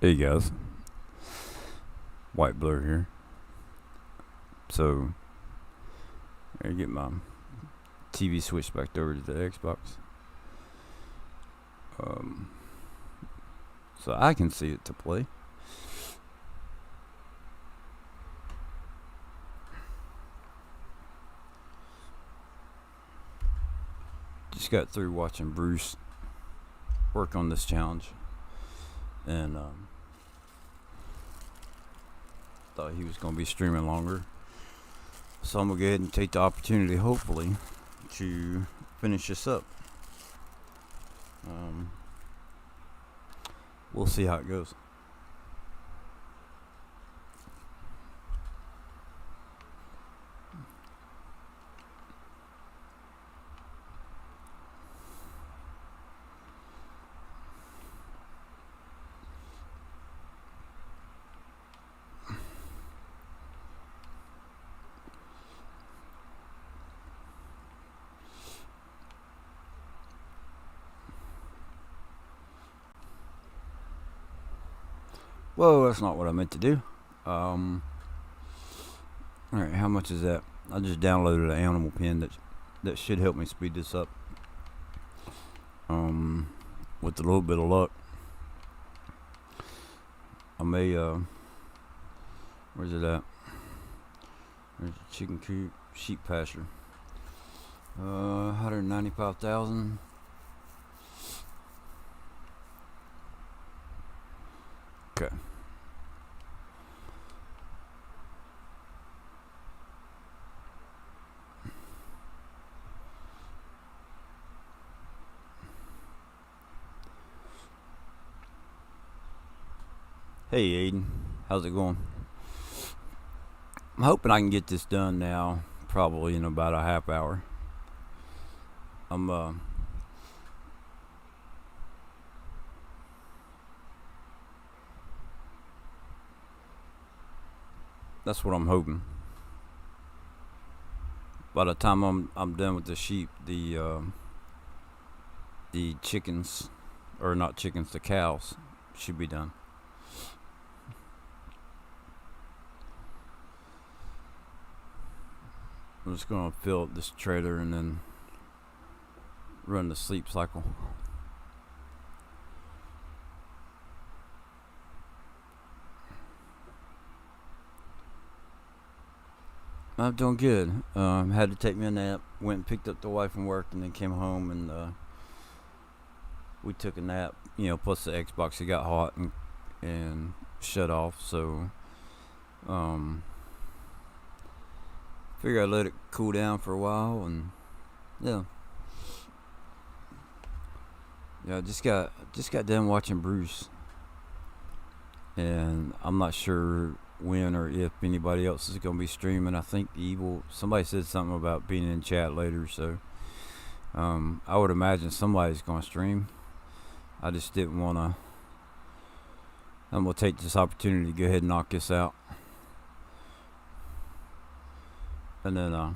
Hey guys, White Blur here. So, I get my TV switched back over to the Xbox. Um, so I can see it to play. Just got through watching Bruce work on this challenge, and thought he was going to be streaming longer. So I'm going to go ahead and take the opportunity, hopefully, to finish this up. We'll see how it goes. Whoa, that's not what I meant to do. Alright, how much is that? I just downloaded an animal pen that should help me speed this up. With a little bit of luck, I may, where's it at? There's a chicken coop, sheep pasture. 195,000. Okay. Hey Aiden, how's it going? I'm hoping I can get this done now, probably in about a half hour. That's what I'm hoping. By the time I'm done with the sheep, the chickens, or not chickens, the cows should be done. I'm just gonna fill up this trailer and then run the sleep cycle. I'm doing good. Had to take me a nap. Went and picked up the wife from work, and then came home and we took a nap. Plus the Xbox, it got hot and shut off. So figure I'd let it cool down for a while, and yeah. I just got done watching Bruce, and I'm not sure when or if anybody else is going to be streaming. I think somebody said something about being in chat later, so I would imagine somebody's going to stream. I just didn't want to. I'm going to take this opportunity to go ahead and knock this out, and then I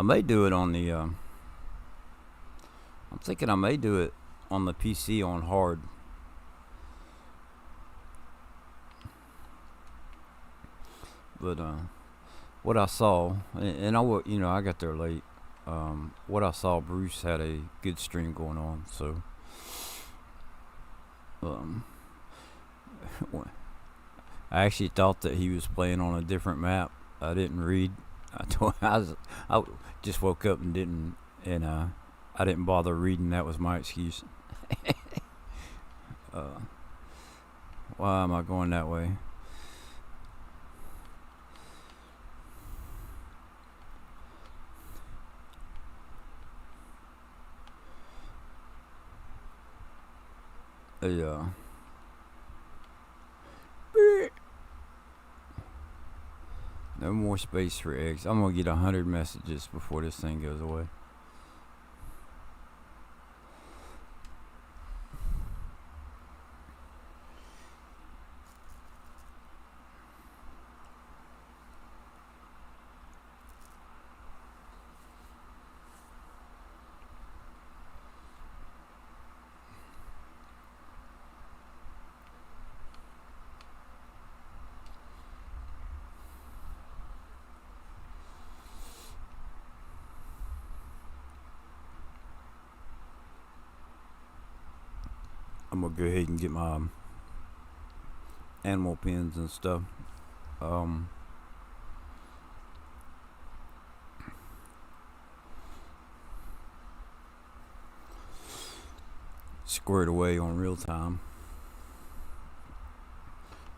may do it on the I'm thinking I may do it on the PC on hard. But what I saw, and I got there late. What I saw, Bruce had a good stream going on, so I actually thought that he was playing on a different map. I didn't read. I just woke up and I didn't bother reading. That was my excuse. Why am I going that way? No more space for eggs. I'm gonna get 100 messages before this thing goes away. I'm gonna go ahead and get my animal pens and stuff squared away on real time.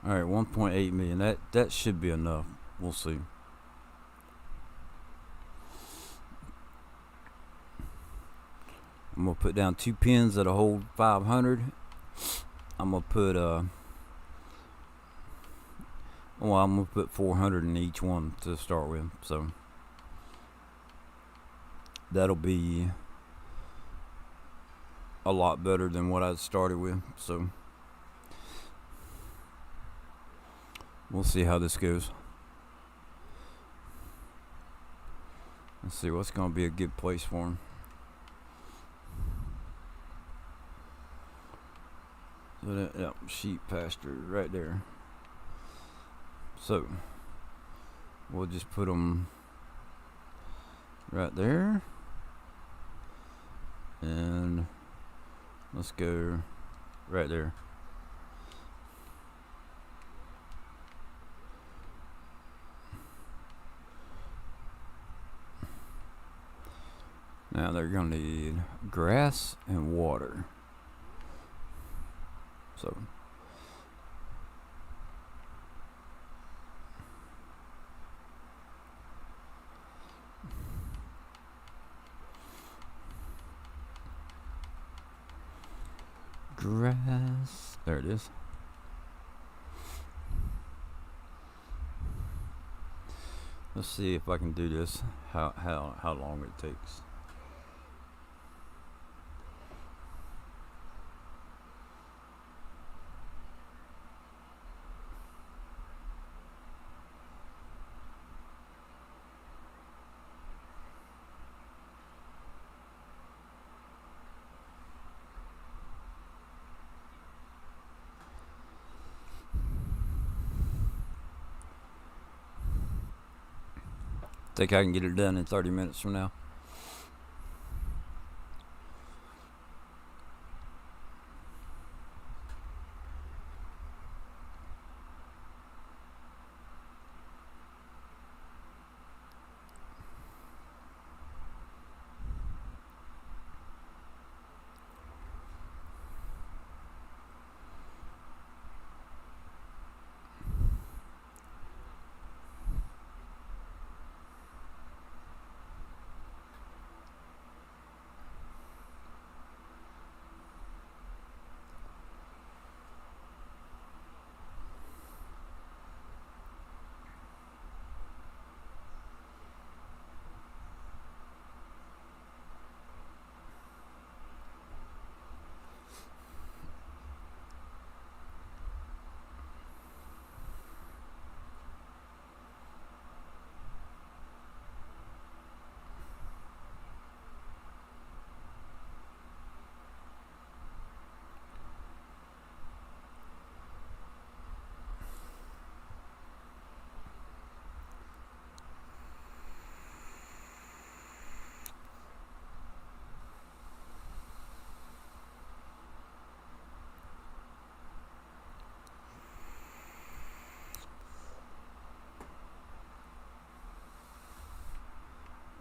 Alright, 1.8 million. That should be enough. We'll see. I'm gonna put down 2 pins that'll hold 500. I'm gonna put I'm gonna put 400 in each one to start with. So that'll be a lot better than what I started with. So we'll see how this goes. Let's see what's gonna be a good place for him. So that, yep, sheep pasture right there. So we'll just put them right there, and let's go right there. Now they're going to need grass and water. So grass, there it is. Let's see if I can do this, how long it takes. Think I can get it done in 30 minutes from now.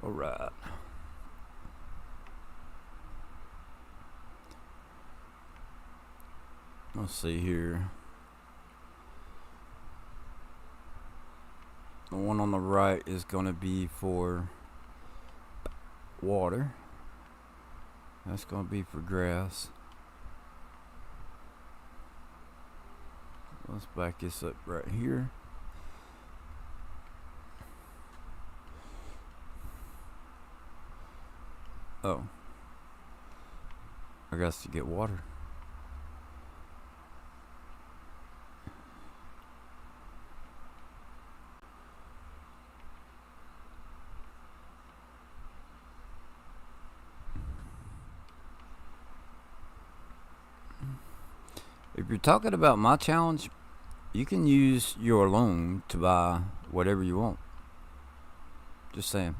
All right. Let's see here. The one on the right is going to be for water. That's going to be for grass. Let's back this up right here. Oh, I guess to get water. If you're talking about my challenge, you can use your loan to buy whatever you want. Just saying.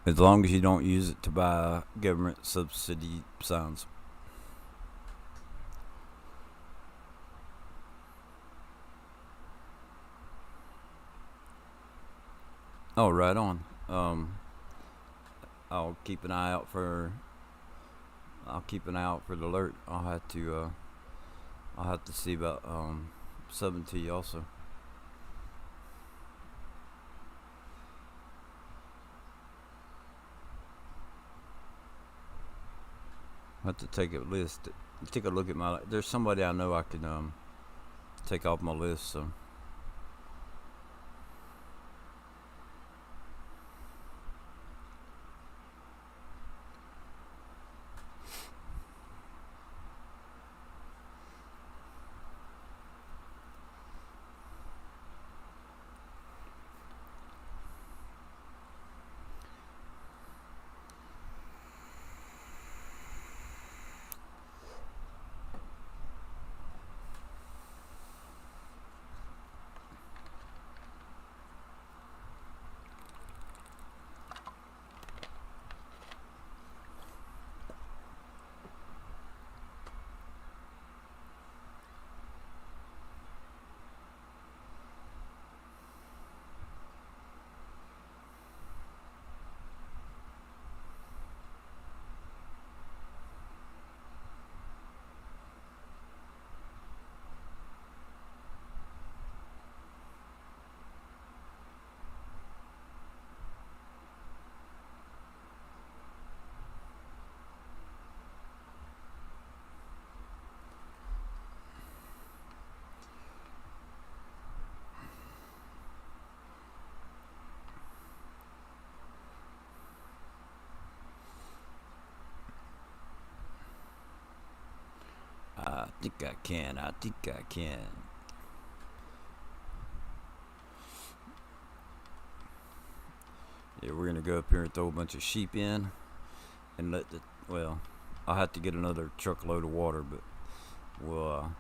as long as you don't use it to buy government subsidy signs. Oh, right on. I'll keep an eye out for. I'll keep an eye out for the alert. I'll have to. I'll have to see about subbing to you also. I have to take a look at my. There's somebody I know I can take off my list. So I think I can. I think I can. Yeah, we're gonna go up here and throw a bunch of sheep in, and let the. Well, I'll have to get another truckload of water, but we'll.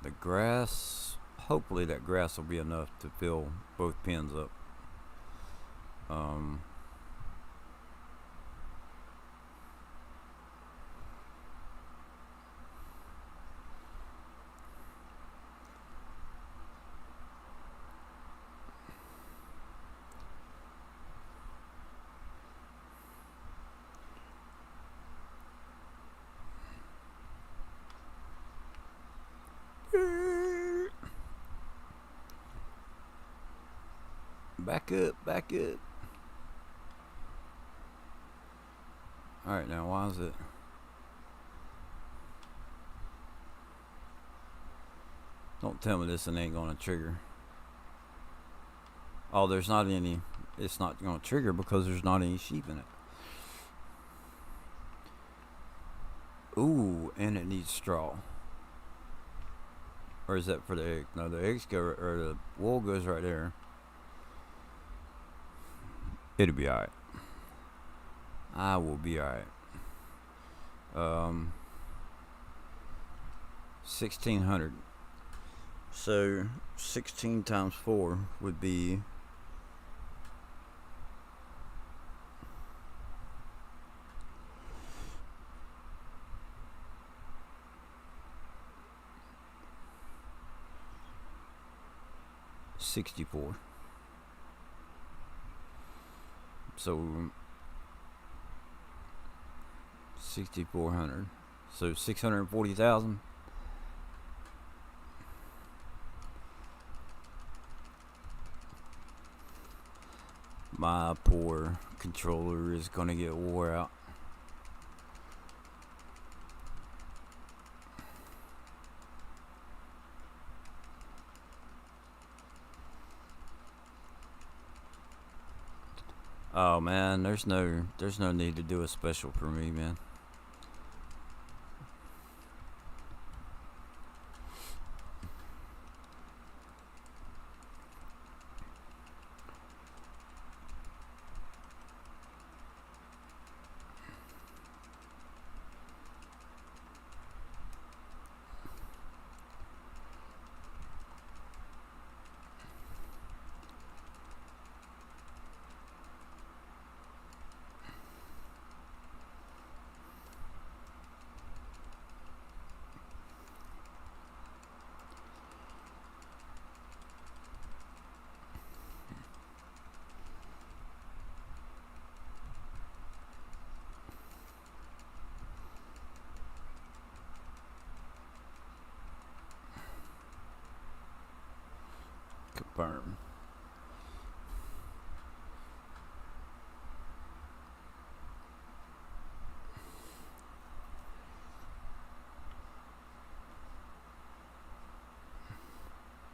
The grass. Hopefully that grass will be enough to fill both pens up. Um, back up, back up. Alright, now why is it? Don't tell me this one ain't gonna trigger. Oh, there's not any. It's not gonna trigger because there's not any sheep in it. Ooh, and it needs straw. Or is that for the egg? No, the eggs go, or the wool goes right there. It'll be alright. I will be alright. 1600. So 16 times 4 would be 64. So 6,400. So 640,000. My poor controller is gonna get wore out. Oh man, there's no need to do a special for me, man. Confirm.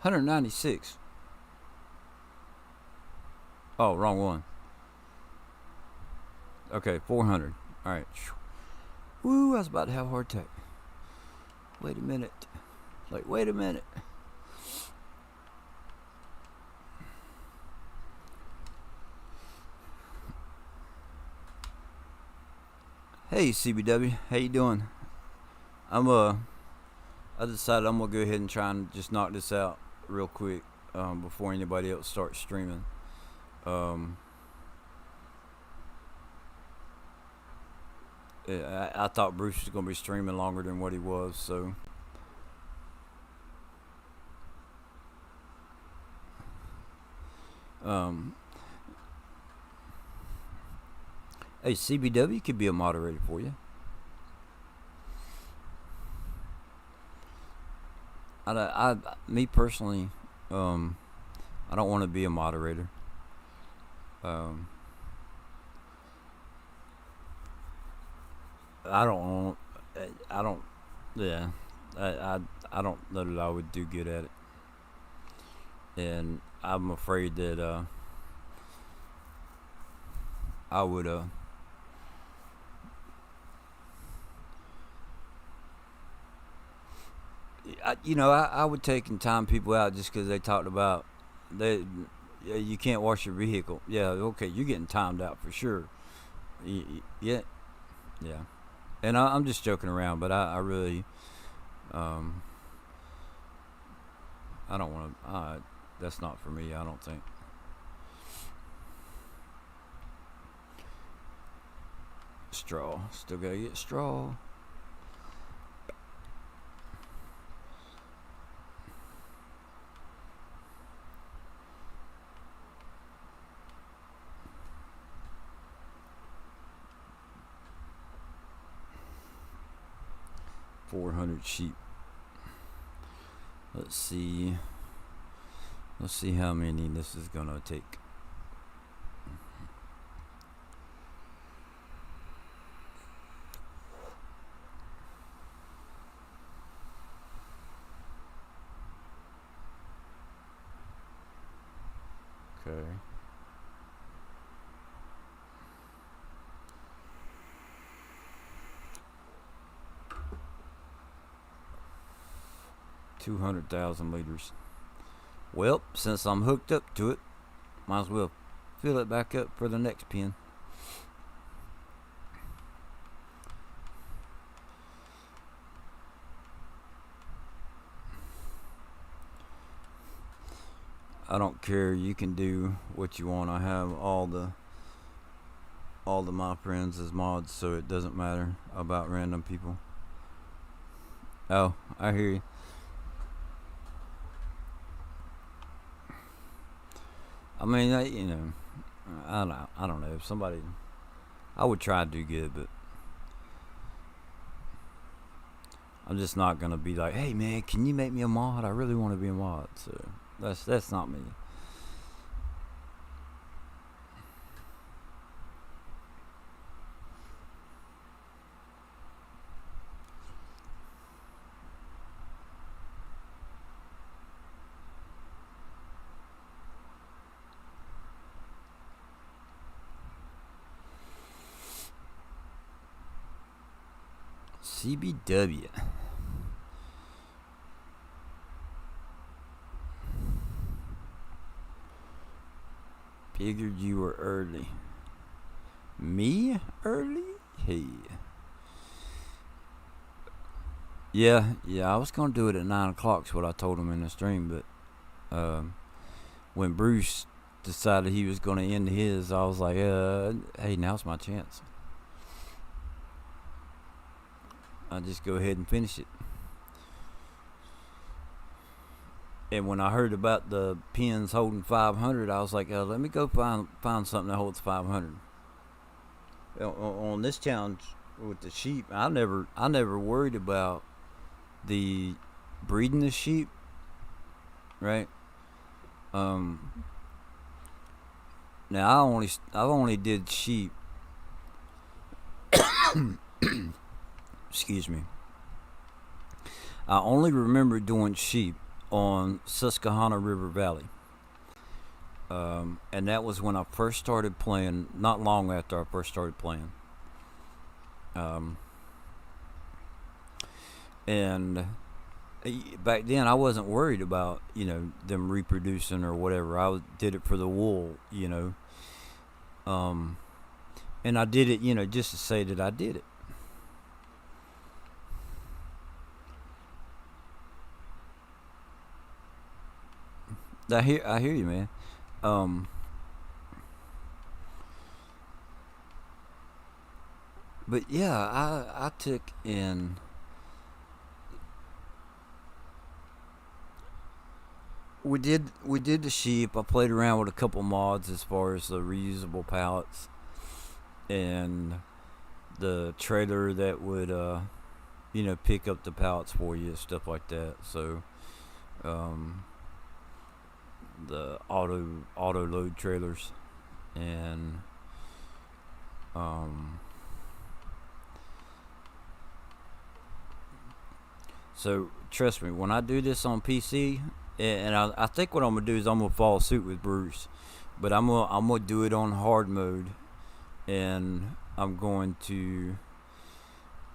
$196. Oh, wrong one. Okay, 400. All right. Woo! I was about to have a heart attack. Wait a minute. Like, wait a minute. Hey CBW, how you doing? I decided I'm gonna go ahead and try and just knock this out real quick before anybody else starts streaming. I thought Bruce was gonna be streaming longer than what he was, so. Hey, CBW could be a moderator for you. Me personally, I don't want to be a moderator. I don't, yeah, I don't know that I would do good at it, and I'm afraid that I would I would take and time people out just because they talked about you can't wash your vehicle. Yeah, okay, you're getting timed out for sure. Yeah, and I'm just joking around, but I really I don't want to. That's not for me. I don't think. Straw. Still gotta get straw. $400 sheep. Let's see how many this is gonna take. Okay. $200,000 liters. Well, since I'm hooked up to it, might as well fill it back up for the next pen. I don't care. You can do what you want. I have all the my friends as mods, so it doesn't matter about random people. Oh, I hear you. I mean, I don't know. If somebody, I would try to do good, but I'm just not gonna be like, hey man, can you make me a mod? I really want to be a mod. So that's not me. CBW. Figured you were early. Me? Early? Hey. Yeah, I was gonna do it at 9 o'clock is what I told him in the stream, but when Bruce decided he was gonna end his, I was like, hey, now's my chance. I'll just go ahead and finish it. And when I heard about the pins holding 500, I was like, let me go find something that holds 500. On this challenge with the sheep, I never worried about the breeding the sheep, right? Um, Now I only did sheep. Excuse me. I only remember doing sheep on Susquehanna River Valley. And that was when I first started playing. Not long after I first started playing. Um, and back then I wasn't worried about them reproducing or whatever. Did it for the wool, um, and I did it, just to say that I did it. I hear you, man. Um, but yeah, I took in. We did the sheep. I played around with a couple mods as far as the reusable pallets and the trailer that would pick up the pallets for you, stuff like that. So um, the auto load trailers and um, so trust me, when I do this on PC, and I think what I'm gonna do is I'm gonna follow suit with Bruce, but I'm gonna do it on hard mode, and I'm going to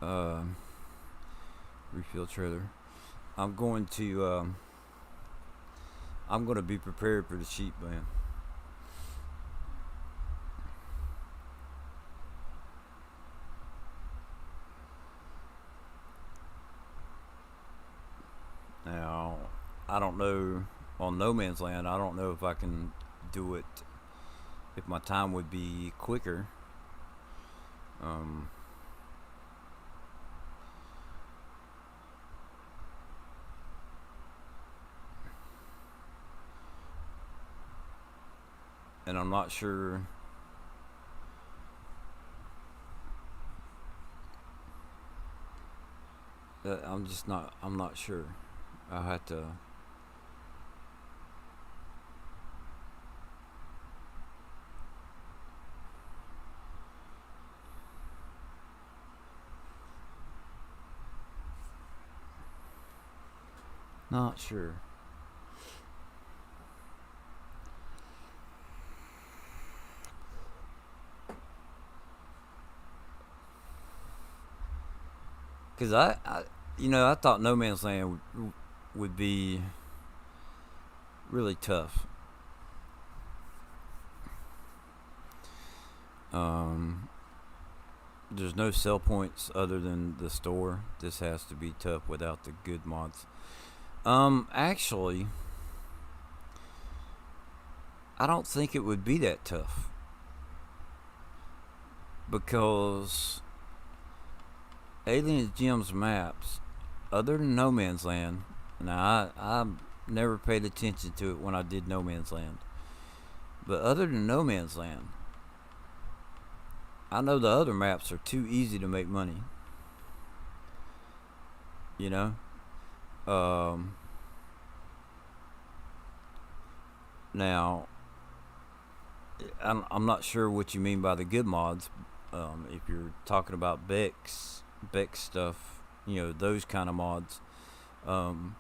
uh, refill trailer. I'm going to I'm gonna be prepared for the sheep, man. Now I don't know, on No Man's Land. I don't know if I can do it, if my time would be quicker. Um, and I'm not sure. I'm just not. I'm not sure. I had to. Not sure. Cause I thought No Man's Land would be really tough. Um, there's no sell points other than the store. This has to be tough without the good mods. Actually, I don't think it would be that tough because Aliens Gems maps, other than No Man's Land. Now I never paid attention to it when I did No Man's Land, but other than No Man's Land, I know the other maps are too easy to make money. You know. Um, Now I'm not sure what you mean by the good mods. If you're talking about Bex stuff, those kind of mods. Um,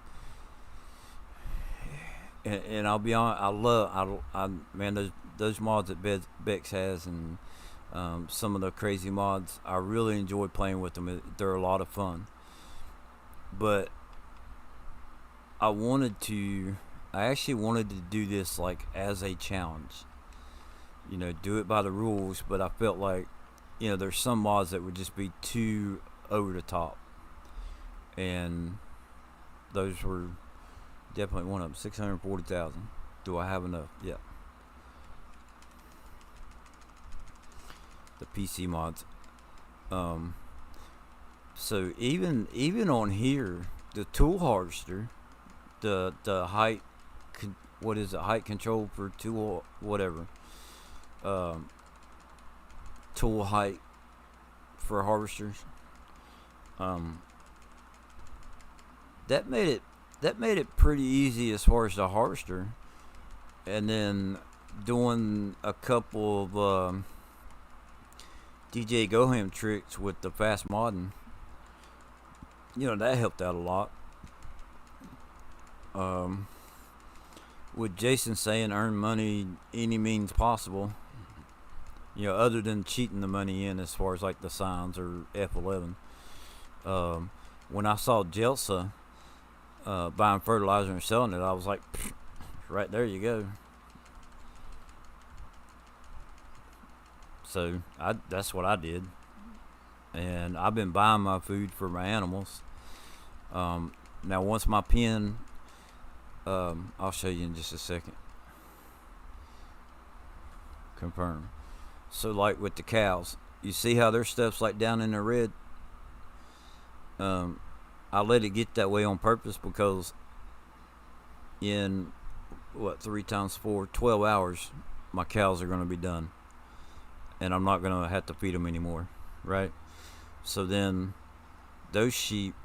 and I'll be honest, man, those mods that Bex has, and some of the crazy mods, I really enjoy playing with them. They're a lot of fun. But I wanted to, I actually wanted to do this like as a challenge. Do it by the rules, but I felt like, there's some mods that would just be too over the top, and those were definitely one of them. 640,000. Do I have enough? Yeah. The PC mods. Um, so even on here, the tool harvester, the height, what is it? Height control for tool, whatever. Um, Tool height for harvesters. Um, that made it pretty easy as far as the harvester. and then doing a couple of DJ Goham tricks with the fast modding, that helped out a lot. With Jason saying earn money any means possible, other than cheating the money in as far as like the signs or F11. When I saw Jelsa buying fertilizer and selling it, I was like, right there you go. So that's what I did, and I've been buying my food for my animals. Now once my pen, I'll show you in just a second. Confirm. So like with the cows, you see how their stuff's like down in the red. I let it get that way on purpose because in 3 times 4, 12 hours, my cows are going to be done, and I'm not going to have to feed them anymore, right? So then those sheep,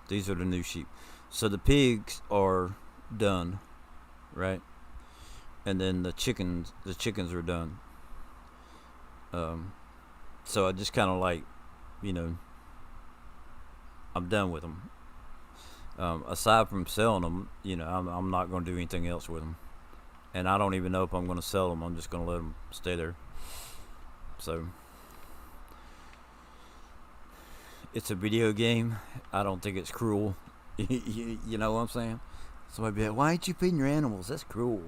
these are the new sheep. So the pigs are done, right? And then the chickens are done. So I just kind of like, I'm done with them. Aside from selling them, I'm not going to do anything else with them. And I don't even know if I'm going to sell them. I'm just going to let them stay there. So it's a video game. I don't think it's cruel. You know what I'm saying? Somebody be like, why ain't you feeding your animals? That's cruel.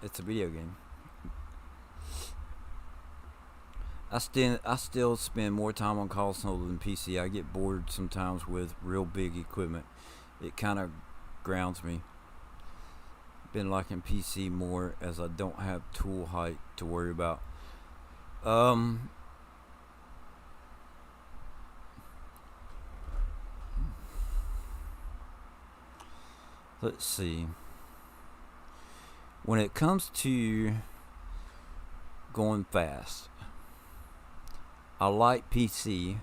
It's a video game. I still spend more time on console than PC. I get bored sometimes with real big equipment. It kind of grounds me. Been liking PC more as I don't have tool height to worry about. Let's see. When it comes to going fast, I like PC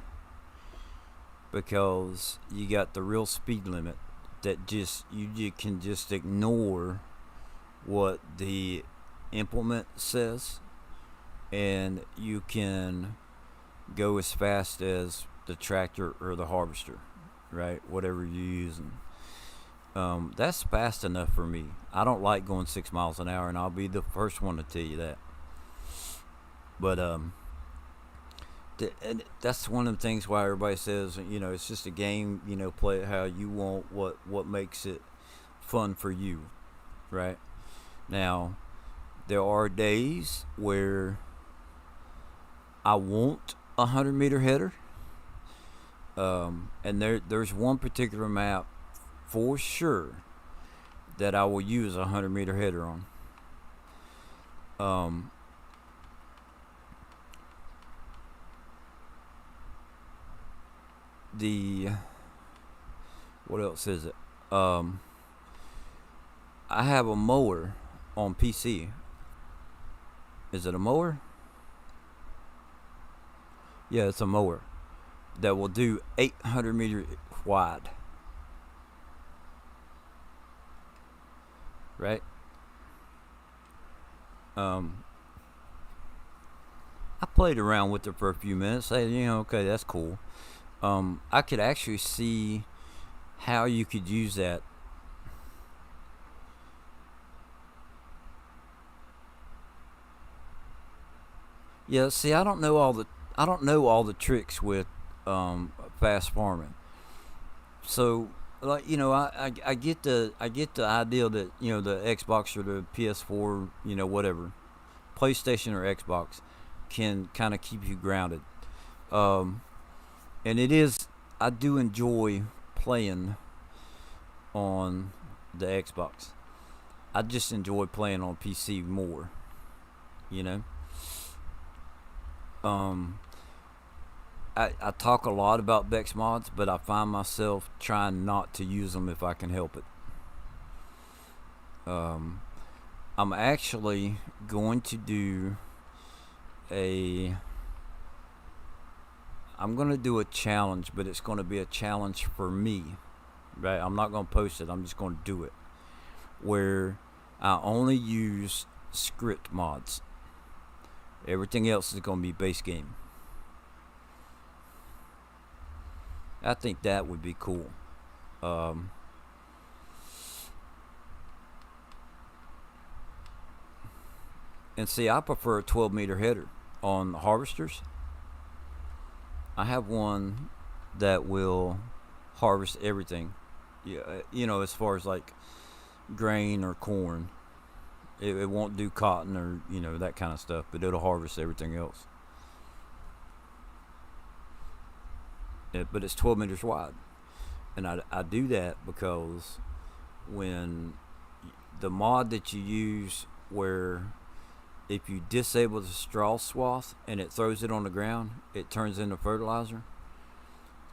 because you got the real speed limit that you can just ignore what the implement says, and you can go as fast as the tractor or the harvester, right? Whatever you're using. That's fast enough for me. I don't like going 6 miles an hour, and I'll be the first one to tell you that. But and that's one of the things why everybody says, it's just a game. Play it how you want. What makes it fun for you, right? Now, there are days where I want a 100-meter header, and there's one particular map for sure that I will use a 100-meter header on. What else is it? I have a mower on PC. Is it a mower? Yeah, it's a mower that will do 800 meters wide. Right? I played around with it for a few minutes. Okay, that's cool. I could actually see how you could use that. Yeah, see, I don't know all the tricks with fast farming. So, like, I get the idea that the Xbox or the PS4, whatever, PlayStation or Xbox, can kind of keep you grounded. And I do enjoy playing on the Xbox. I just enjoy playing on PC more, I talk a lot about Bex mods, but I find myself trying not to use them if I can help it. I'm actually going to do I'm going to do a challenge, but it's going to be a challenge for me, right? I'm not going to post it. I'm just going to do it, where I only use script mods. Everything else is going to be base game. I think that would be cool. Um, and see, I prefer a 12-meter header on harvesters. I have one that will harvest everything. Yeah, as far as like grain or corn, it won't do cotton or that kind of stuff, but it'll harvest everything else. But it's 12 meters wide, and I do that because when the mod that you use, where if you disable the straw swath and it throws it on the ground, it turns into fertilizer.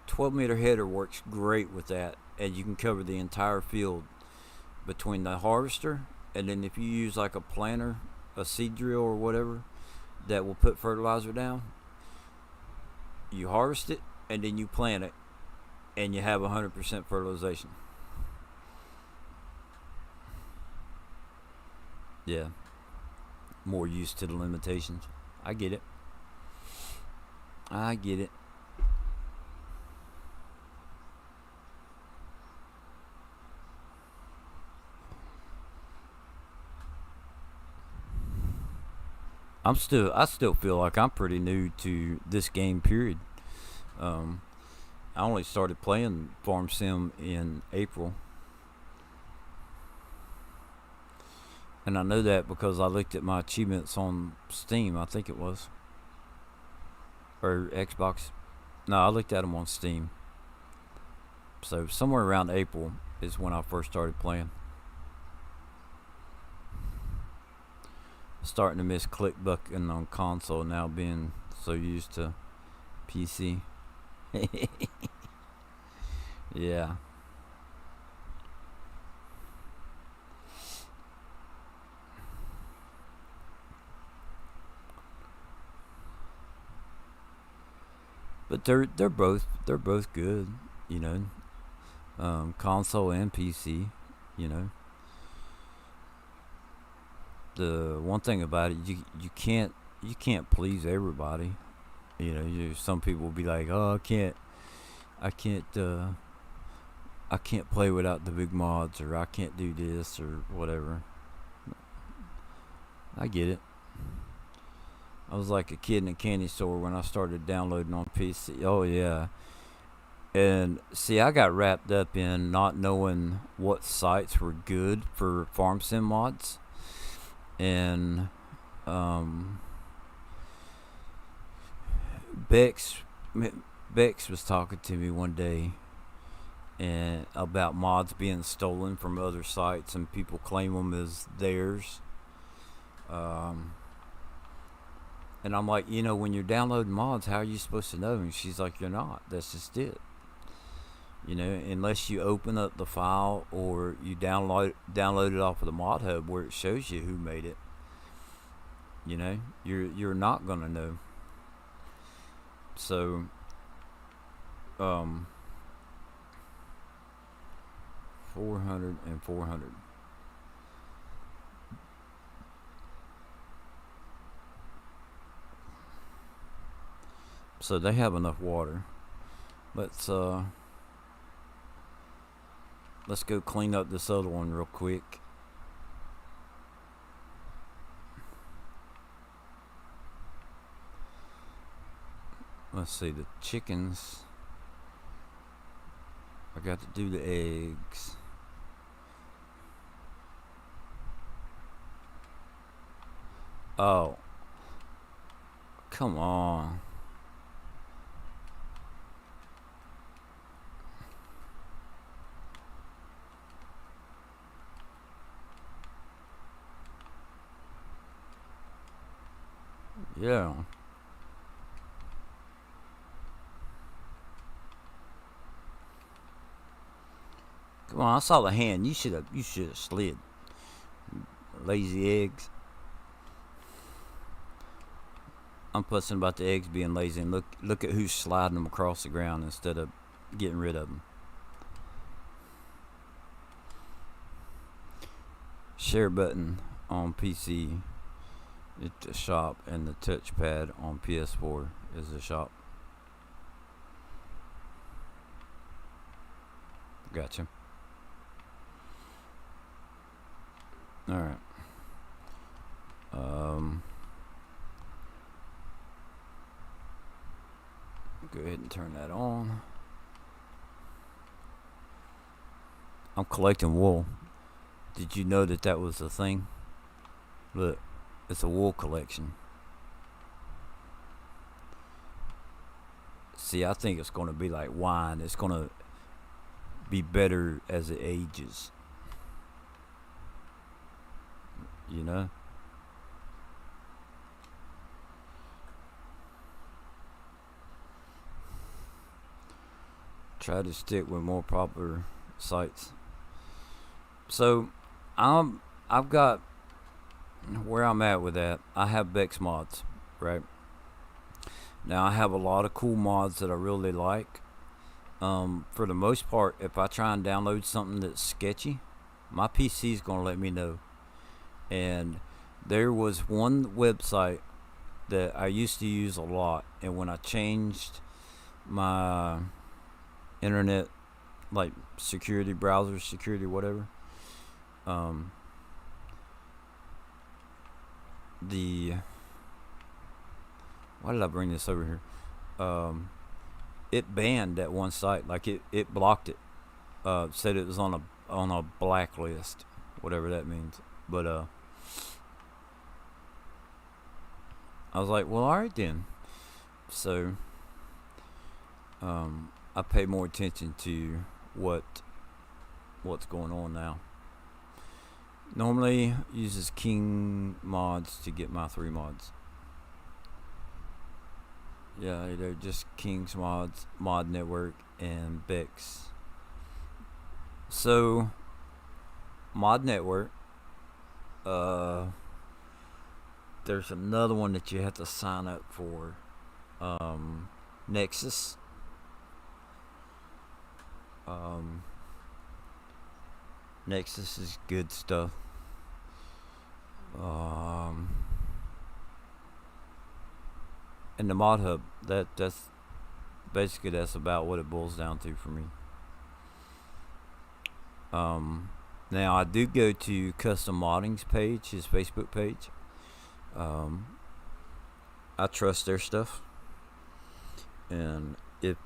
12-meter header works great with that, and you can cover the entire field between the harvester, and then if you use like a planter, a seed drill or whatever that will put fertilizer down, you harvest it and then you plant it, and you have 100% fertilization. Yeah, more used to the limitations. I get it. I get it. I still feel like I'm pretty new to this game. Period. Um, I only started playing Farm Sim in April, and I know that because I looked at my achievements on Steam. I think it was, or Xbox. No, I looked at them on Steam. So somewhere around April is when I first started playing. Starting to miss click button on console now, being so used to PC. Yeah. But they're both good, you know. Console and PC, you know. The one thing about it, you can't please everybody. Some people will be like, oh, I can't, I can't play without the big mods, or I can't do this or whatever. I get it. I was like a kid in a candy store when I started downloading on PC. Oh yeah. And see, I got wrapped up in not knowing what sites were good for farm sim mods, and um, Bex Bex was talking to me one day and about mods being stolen from other sites and people claim them as theirs. Um, and I'm like, when you're downloading mods, how are you supposed to know? And she's like, you're not. That's just it. Unless you open up the file or you download it off of the mod hub where it shows you who made it. You're not gonna know. So, um, 400 and 400. So they have enough water. Let's let's go clean up this other one real quick. Let's see, the chickens. I got to do the eggs. Oh, come on. Yeah. Come on, I saw the hand. You should have slid. Lazy eggs. I'm fussing about the eggs being lazy, and look at who's sliding them across the ground instead of getting rid of them. share button on PC is the shop, and the touchpad on PS4 is the shop. Gotcha. Alright. Go ahead and turn that on. I'm collecting wool. Did you know that that was a thing? Look, it's a wool collection. See, I think it's going to be like wine. It's going to be better as it ages. You know? Try to stick with more popular sites. So, I've got where I'm at with that. I have Bex mods, right? Now I have a lot of cool mods that I really like. For the most part, if I try and download something that's sketchy, my PC is gonna let me know. And there was one website that I used to use a lot, and when I changed my internet, like security, browser security, whatever, why did I bring this over here? It banned that one site, like it blocked it. Said it was on a blacklist, whatever that means. But I was like, well, alright then. So I pay more attention to what's going on now. Normally uses King mods to get my 3 mods. Yeah, they're just King's mods, Mod Network, and Bex. So Mod Network, there's another one that you have to sign up for, Nexus. Nexus is good stuff. And the mod hub, that's basically, that's about what it boils down to for me. Now I do go to Custom Modding's page, his Facebook page. I trust their stuff, and if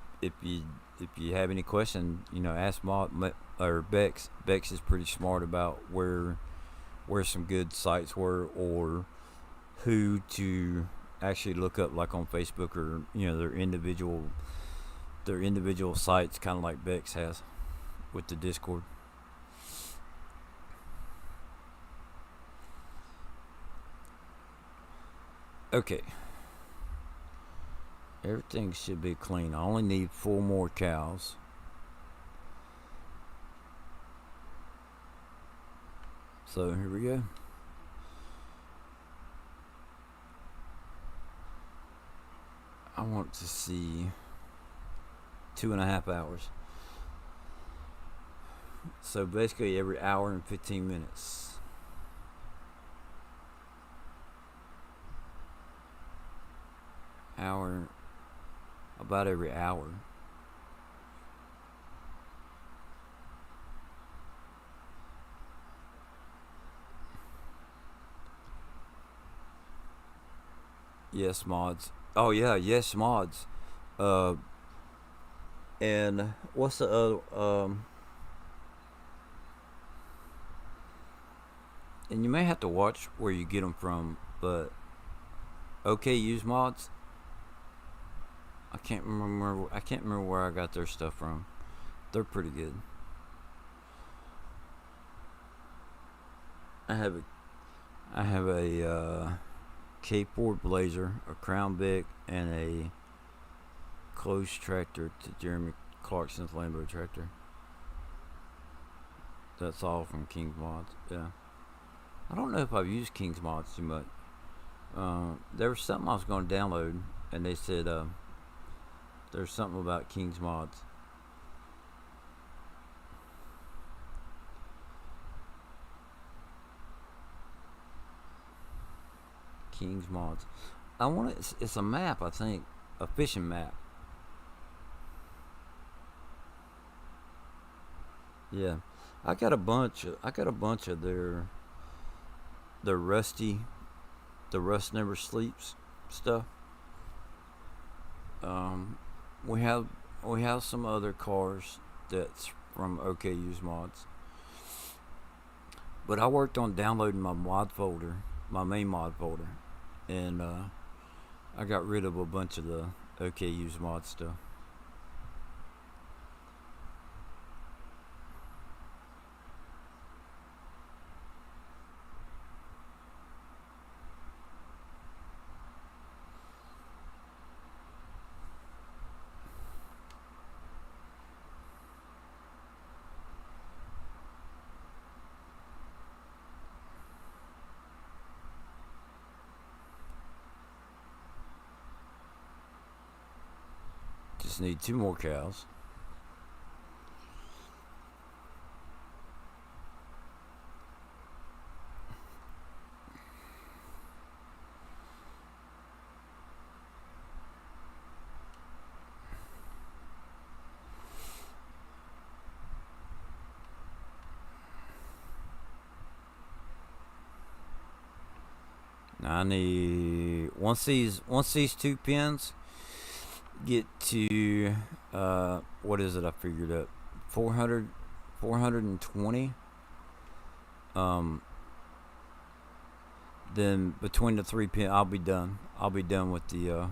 you have any question, ask Mod or Bex. Bex is pretty smart about where some good sites were, or who to actually look up, like on Facebook, or their individual sites, kind of like Bex has with the Discord. Okay, everything should be clean. I only need 4 more cows. So here we go. I want to see 2.5 hours. So basically every hour and 15 minutes. About every hour. Yes, mods. Oh yeah, yes, mods. And what's the other? And you may have to watch where you get them from, but okay, use mods. I can't remember where I got their stuff from. They're pretty good. I have a K-Ford Blazer, a Crown Vic, and a closed tractor to Jeremy Clarkson's Lambo tractor. That's all from King's Mods. Yeah, I don't know if I've used King's Mods too much. There was something I was going to download, and they said there's something about King's Mods. King's Mods. I want it's a map, I think, a fishing map. Yeah, I got a bunch. Of their rusty, the rust never sleeps stuff. Um, we have some other cars that's from OK Use Mods, but I worked on downloading my mod folder, my main mod folder, and I got rid of a bunch of the OK Use Mod stuff. Just need 2 more cows. Now I need once these 2 pins get to what is it? I figured up 420. Then between the 3 pin, I'll be done. I'll be done with the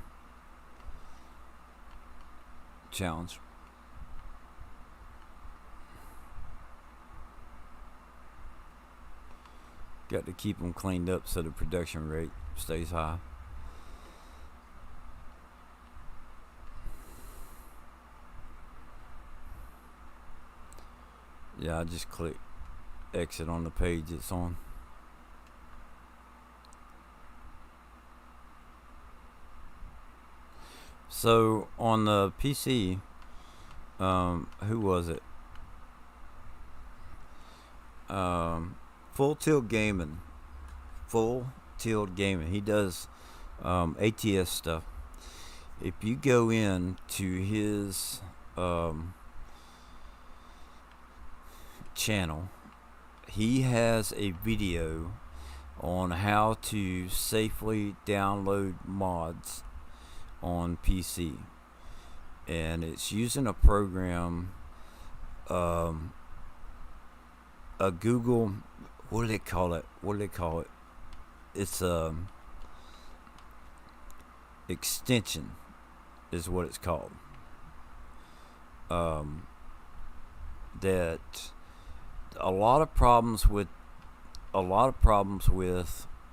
challenge. Got to keep them cleaned up so the production rate stays high. Yeah, I just click exit on the page it's on. So on the PC, who was it? Full Tilt Gaming. Full Tilt Gaming. He does ATS stuff. If you go in to his channel, he has a video on how to safely download mods on PC, and it's using a program, a Google, what do they call it? It's extension is what it's called. That a lot of problems with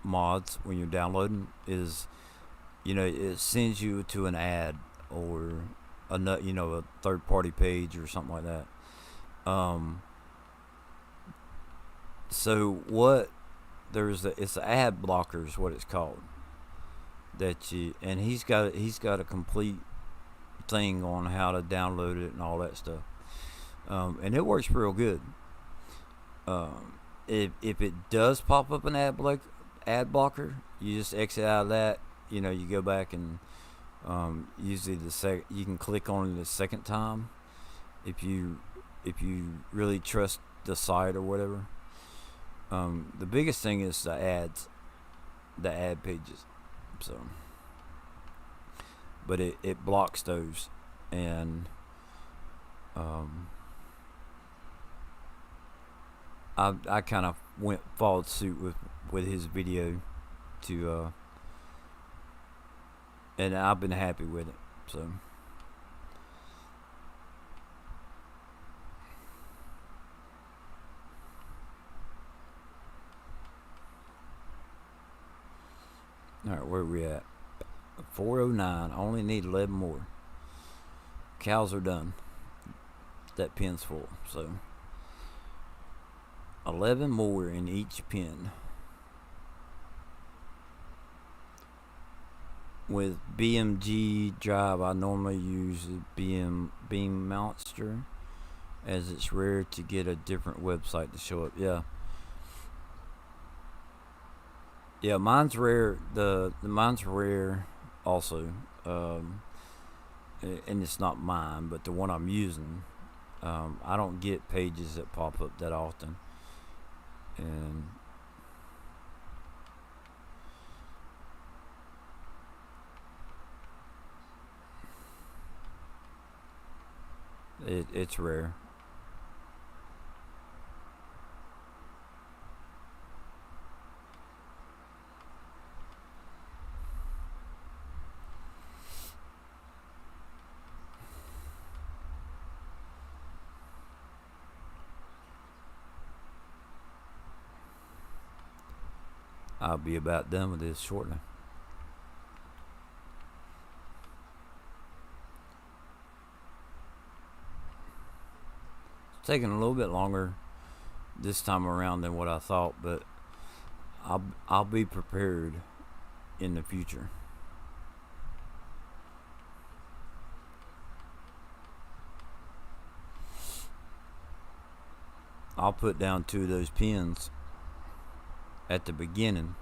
mods when you're downloading is, it sends you to an ad or a third party page or something like that. So what it's an ad blocker is what it's called. And he's got a complete thing on how to download it and all that stuff. And it works real good. If it does pop up an ad blocker, you just exit out of that. You go back and usually you can click on it the second time if you really trust the site or whatever. The biggest thing is the ads, the ad pages. So, but it blocks those, and I kind of followed suit with his video to and I've been happy with it. So alright, where are we at? 409. I only need 11 more. Cows are done. That pin's full. So 11 more in each pin. With BMG drive, I normally use Beam Monster, as it's rare to get a different website to show up. Yeah, Yeah, mine's rare. The mine's rare also. Um, and it's not mine, but the one I'm using. I don't get pages that pop up that often, and it's rare. I'll be about done with this shortly. It's taking a little bit longer this time around than what I thought, but I'll be prepared in the future. I'll put down 2 of those pins at the beginning.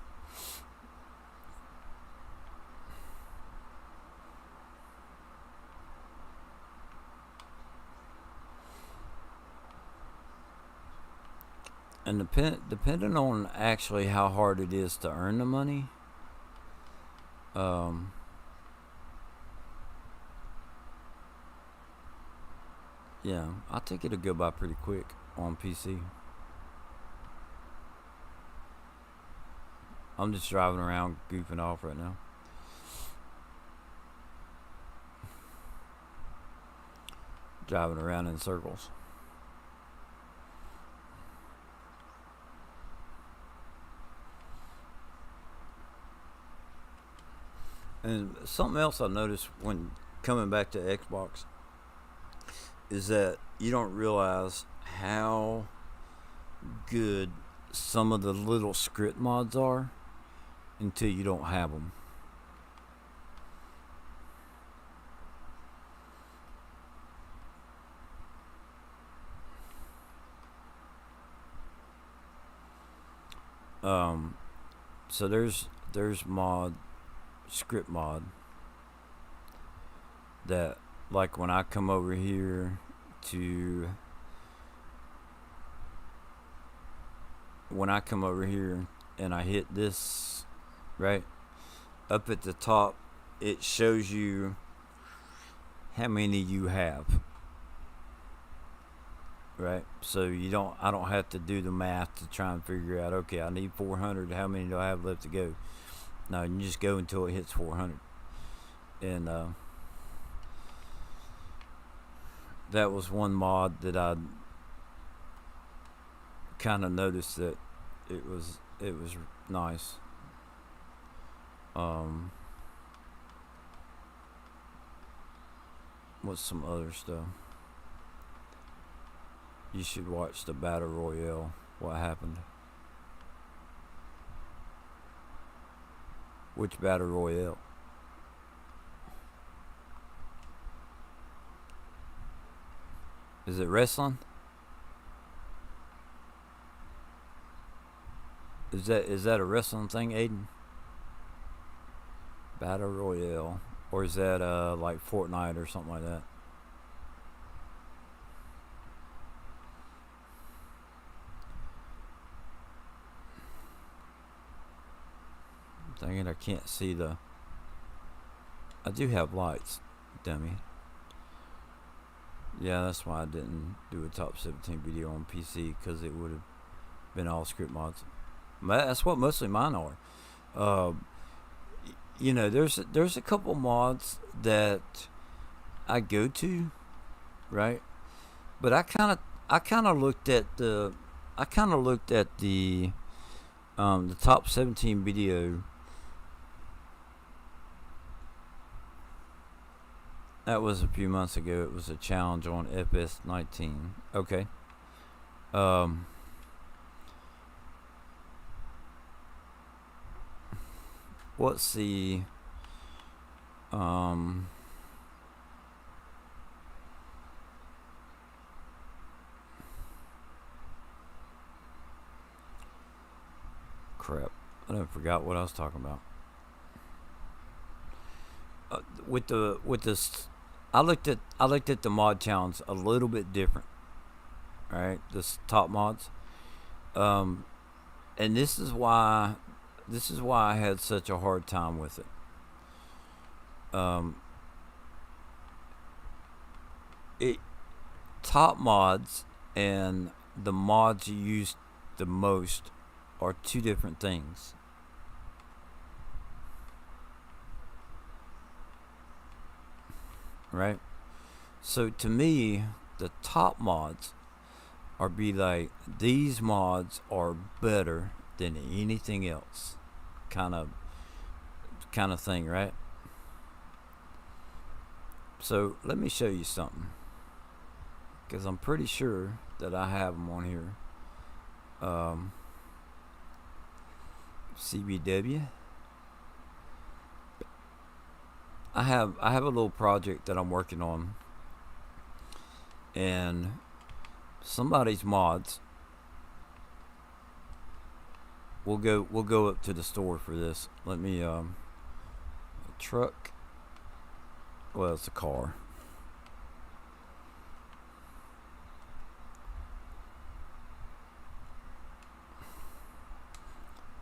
And depending on actually how hard it is to earn the money, um, yeah, I think it'll go by pretty quick on PC. I'm just driving around goofing off right now. Driving around in circles. And something else I noticed when coming back to Xbox is that you don't realize how good some of the little script mods are until you don't have them. So there's script mod that, like, when I come over here to and I hit this, right up at the top, it shows you how many you have, right? So I don't have to do the math to try and figure out, okay, I need 400, how many do I have left to go? No, you just go until it hits 400. And that was one mod that I kind of noticed that it was nice. What's some other stuff? You should watch the Battle Royale. What happened? Which Battle Royale? Is it wrestling? Is that a wrestling thing, Aiden? Battle Royale, or is that like Fortnite or something like that? I'm thinking I can't see the. I do have lights, dummy. Yeah, that's why I didn't do a top 17 video on PC, because it would have been all script mods. That's what mostly mine are. Uh, there's a couple mods that I go to, right? But I kind of looked at the the top 17 video. That was a few months ago. It was a challenge on FS19. Okay. What's the crap? I done forgot what I was talking about. With this, I looked at the mod challenge a little bit different. Right, this top mods, and this is why I had such a hard time with it. It top mods and the mods you use the most are two different things. Right? So to me, the top mods are be like, these mods are better than anything else, kind of thing, right? So let me show you something, because I'm pretty sure that I have them on here. CBW. I have a little project that I'm working on, and somebody's mods. We'll go up to the store for this. Let me a truck. Well, it's a car.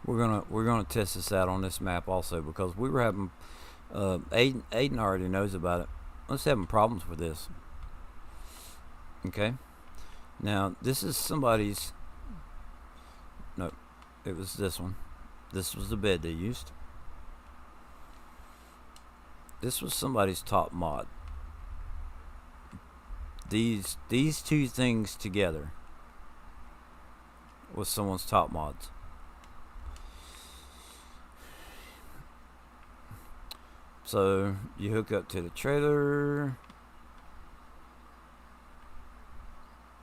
We're gonna test this out on this map also, because we were having Aiden already knows about it. I was having problems with this. Okay. Now this is somebody's. No, it was this one. This was the bed they used. This was somebody's top mod. These two things together was someone's top mods. So you hook up to the trailer,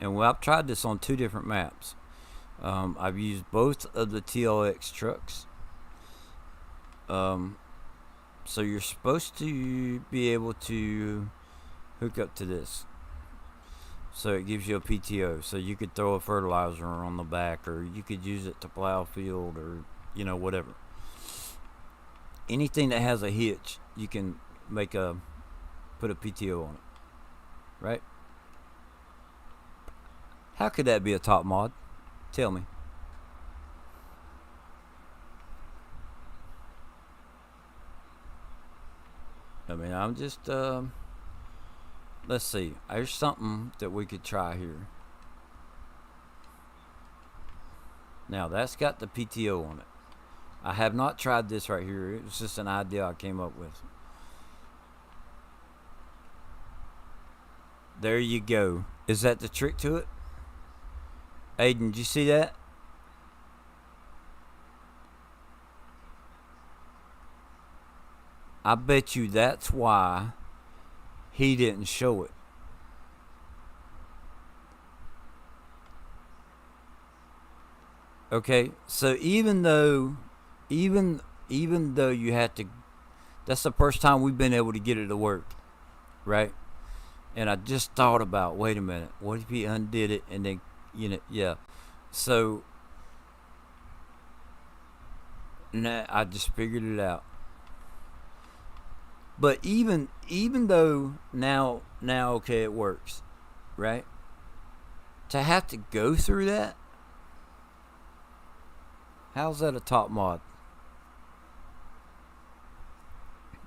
and I've tried this on two different maps. I've used both of the TLX trucks. So you're supposed to be able to hook up to this. So it gives you a PTO. So you could throw a fertilizer on the back, or you could use it to plow a field, or whatever. Anything that has a hitch, you can put a PTO on it. Right? How could that be a top mod? Tell me. I mean, I'm just, let's see. There's something that we could try here. Now, that's got the PTO on it. I have not tried this right here. It was just an idea I came up with. There you go. Is that the trick to it? Aiden, did you see that? I bet you that's why he didn't show it. Okay, so even though you have to, that's the first time we've been able to get it to work, right? And I just thought about, wait a minute, what if he undid it and then, yeah. So now I just figured it out. But even though now okay, it works, right? To have to go through that, how's that a top mod?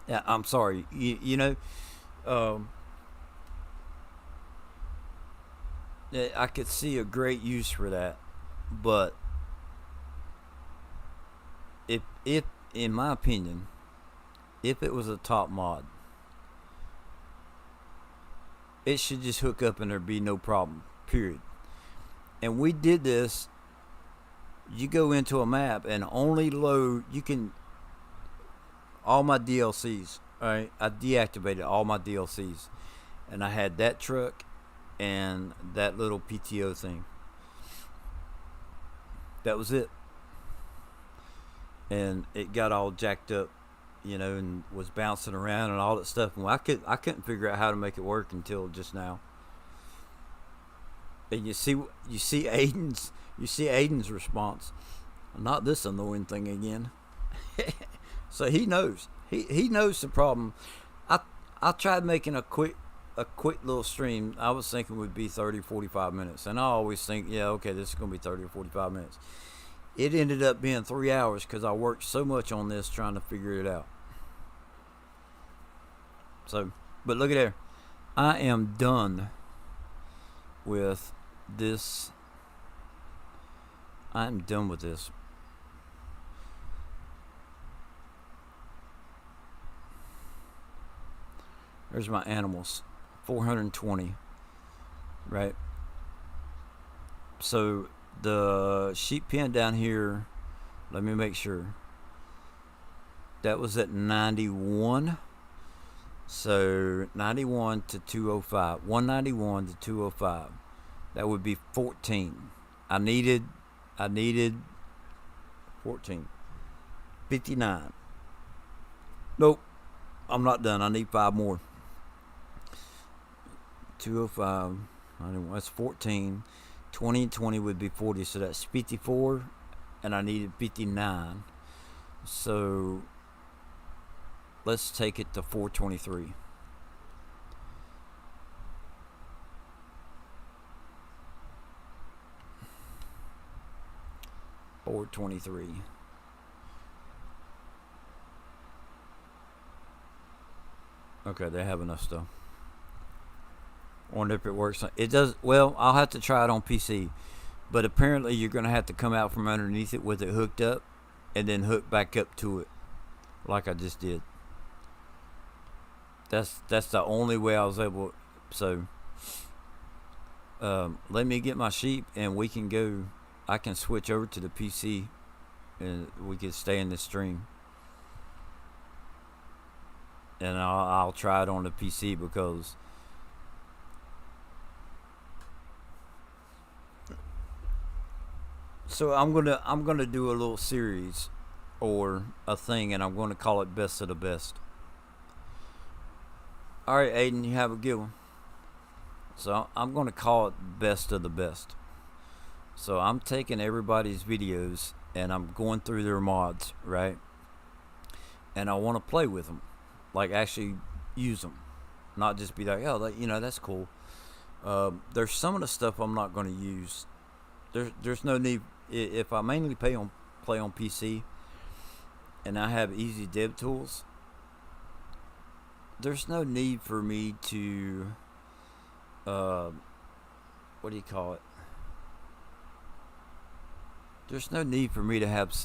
Yeah, I'm sorry. I could see a great use for that, but if in my opinion, if it was a top mod, it should just hook up and there'd be no problem, period. And we did this. You go into a map and only load, you can, all my DLCs, alright, I deactivated all my DLCs, and I had that truck and that little PTO thing. That was it. And it got all jacked up, and was bouncing around and all that stuff. And I couldn't figure out how to make it work until just now. And you see Aiden's response. Not this annoying thing again. So he knows. He knows the problem. I I tried making a quick little stream. I was thinking would be 30 45 minutes, and I always think, yeah, okay, this is going to be 30 or 45 minutes. It ended up being 3 hours because I worked so much on this trying to figure it out. So, but look at there. I am done with this. I'm done with this. There's my animals. 420. Right? So the sheep pen down here, let me make sure. That was at 91. So 91 to 205. 191 to 205. That would be 14. I needed 14. 59. Nope. I'm not done. I need 5 more. 205. 91. That's 14. 20 and 20 would be 40. So that's 54. And I needed 59. So let's take it to 423. Okay, they have enough stuff. Wonder if it works. It does. Well, I'll have to try it on PC. But apparently you're going to have to come out from underneath it with it hooked up and then hook back up to it like I just did. That's the only way I was able. So let me get my sheep and we can go. I can switch over to the PC and we can stay in this stream. And I'll try it on the PC because so I'm gonna do a little series or a thing, and I'm gonna call it Best of the Best. All right, Aiden, you have a good one. So I'm gonna call it Best of the Best. So I'm taking everybody's videos and I'm going through their mods, right? And I want to play with them, like actually use them, not just be like, oh, that's cool. There's some of the stuff I'm not going to use. There's no need if I mainly play on PC, and I have easy dev tools. There's no need for me to, what do you call it? There's no need for me to have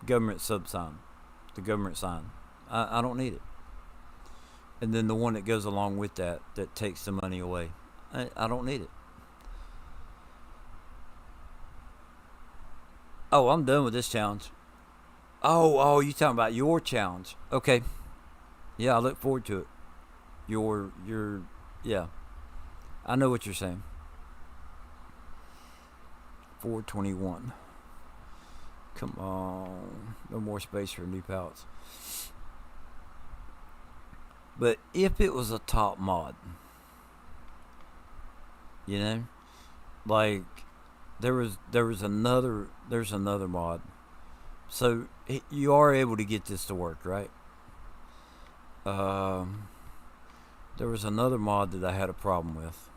government sub sign, the government sign. I don't need it. And then the one that goes along with that takes the money away. I don't need it. Oh, I'm done with this challenge. Oh, you talking about your challenge? Okay. Yeah, I look forward to it. Yeah. I know what you're saying. 421. Come on. No more space for new pallets. But if it was a top mod, like there's another mod. So you are able to get this to work, right? There was another mod that I had a problem with.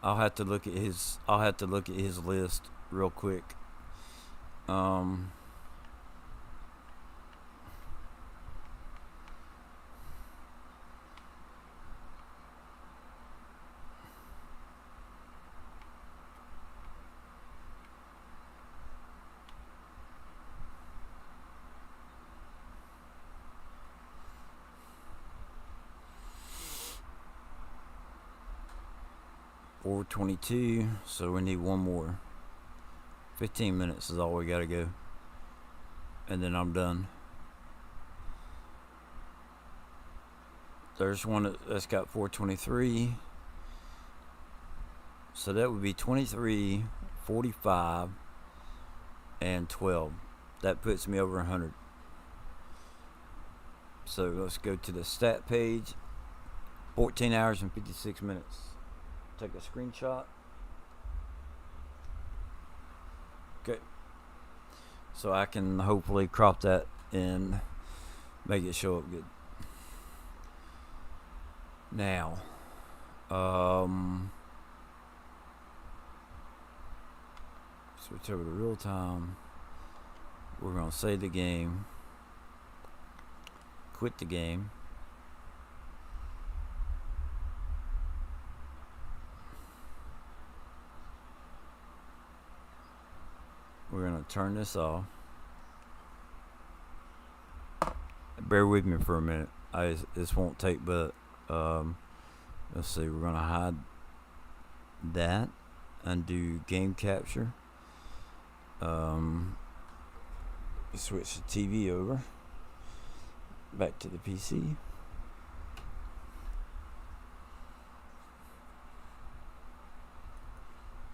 I'll have to look at his list real quick. 422, so we need one more. 15 minutes is all we gotta go. And then I'm done. There's one that's got 423. So that would be 23, 45, and 12. That puts me over 100. So let's go to the stat page. 14 hours and 56 minutes. Take a screenshot. Okay. So I can hopefully crop that and make it show up good. Now, switch over to real time. We're going to save the game, quit the game. We're going to turn this off. Bear with me for a minute. This won't take but let's see, we're going to hide that, undo game capture, switch the TV over back to the PC.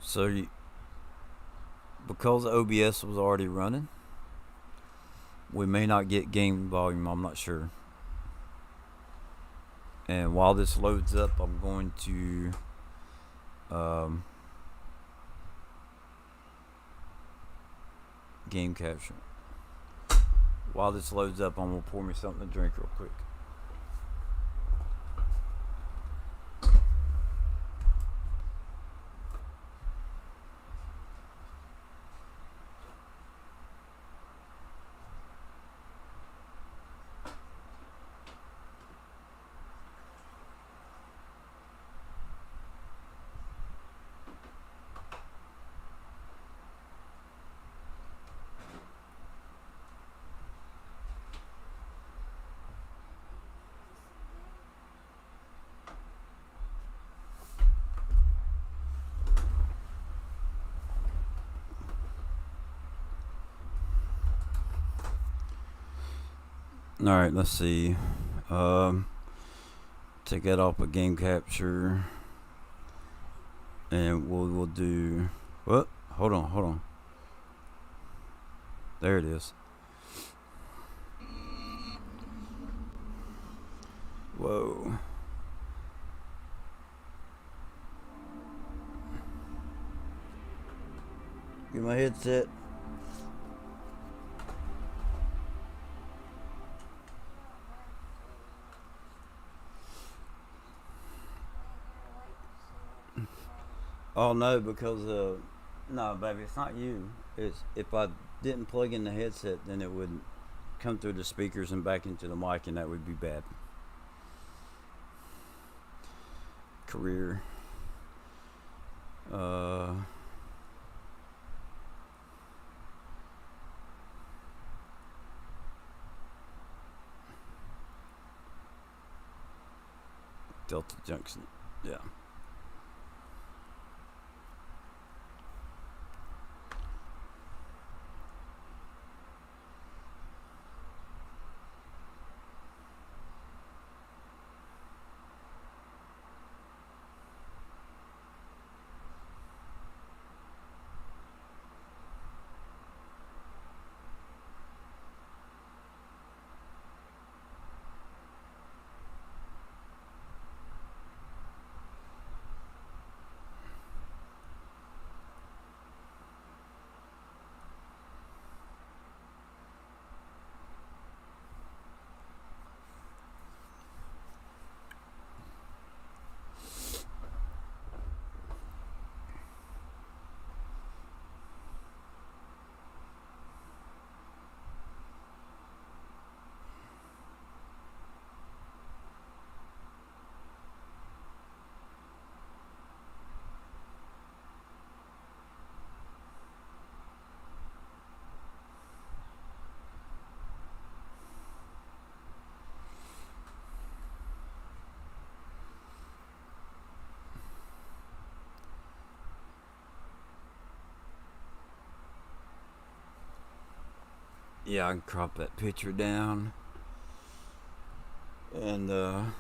So because OBS was already running, we may not get game volume, I'm not sure. And while this loads up, I'm going to game capture. While this loads up, I'm going to pour me something to drink real quick. Alright, let's see. Take that off of game capture. And we'll do what? Hold on. There it is. Whoa. Get my headset. Oh no, because no, baby, it's not you. It's if I didn't plug in the headset, then it would come through the speakers and back into the mic, and that would be bad. Career. Delta Junction. Yeah. Yeah, I can crop that picture down, and I'll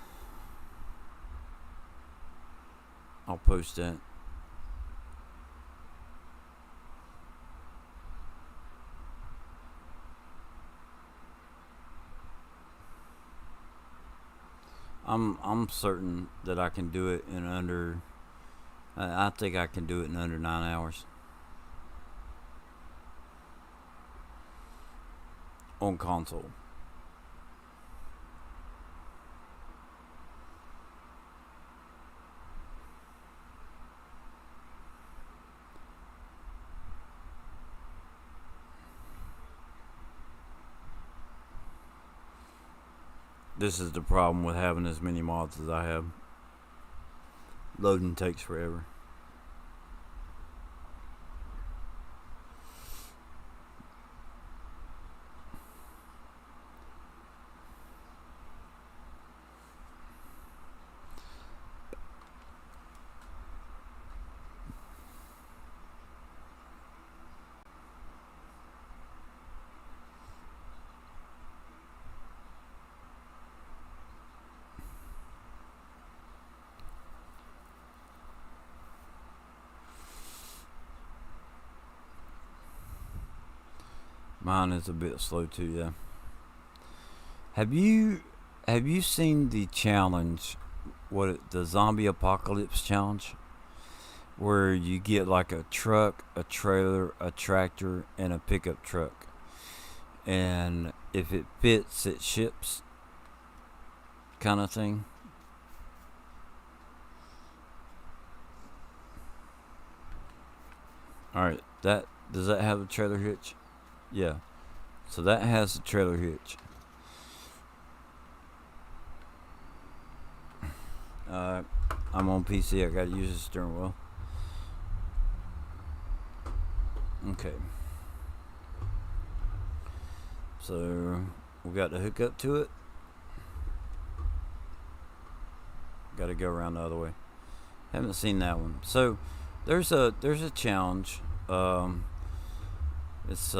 post that. I'm certain that I can do it in under. I think I can do it in under 9 hours on console. This is the problem with having as many mods as I have. Loading takes forever. Mine is a bit slow too, yeah. Have you seen the challenge, the zombie apocalypse challenge, where you get like a truck, a trailer, a tractor, and a pickup truck, and if it fits, it ships, kind of thing? All right, does that have a trailer hitch? Yeah. So that has a trailer hitch. I'm on PC. I gotta use the steering wheel. Okay. So we got to hook up to it. Got to go around the other way. Haven't seen that one. So there's a challenge. It's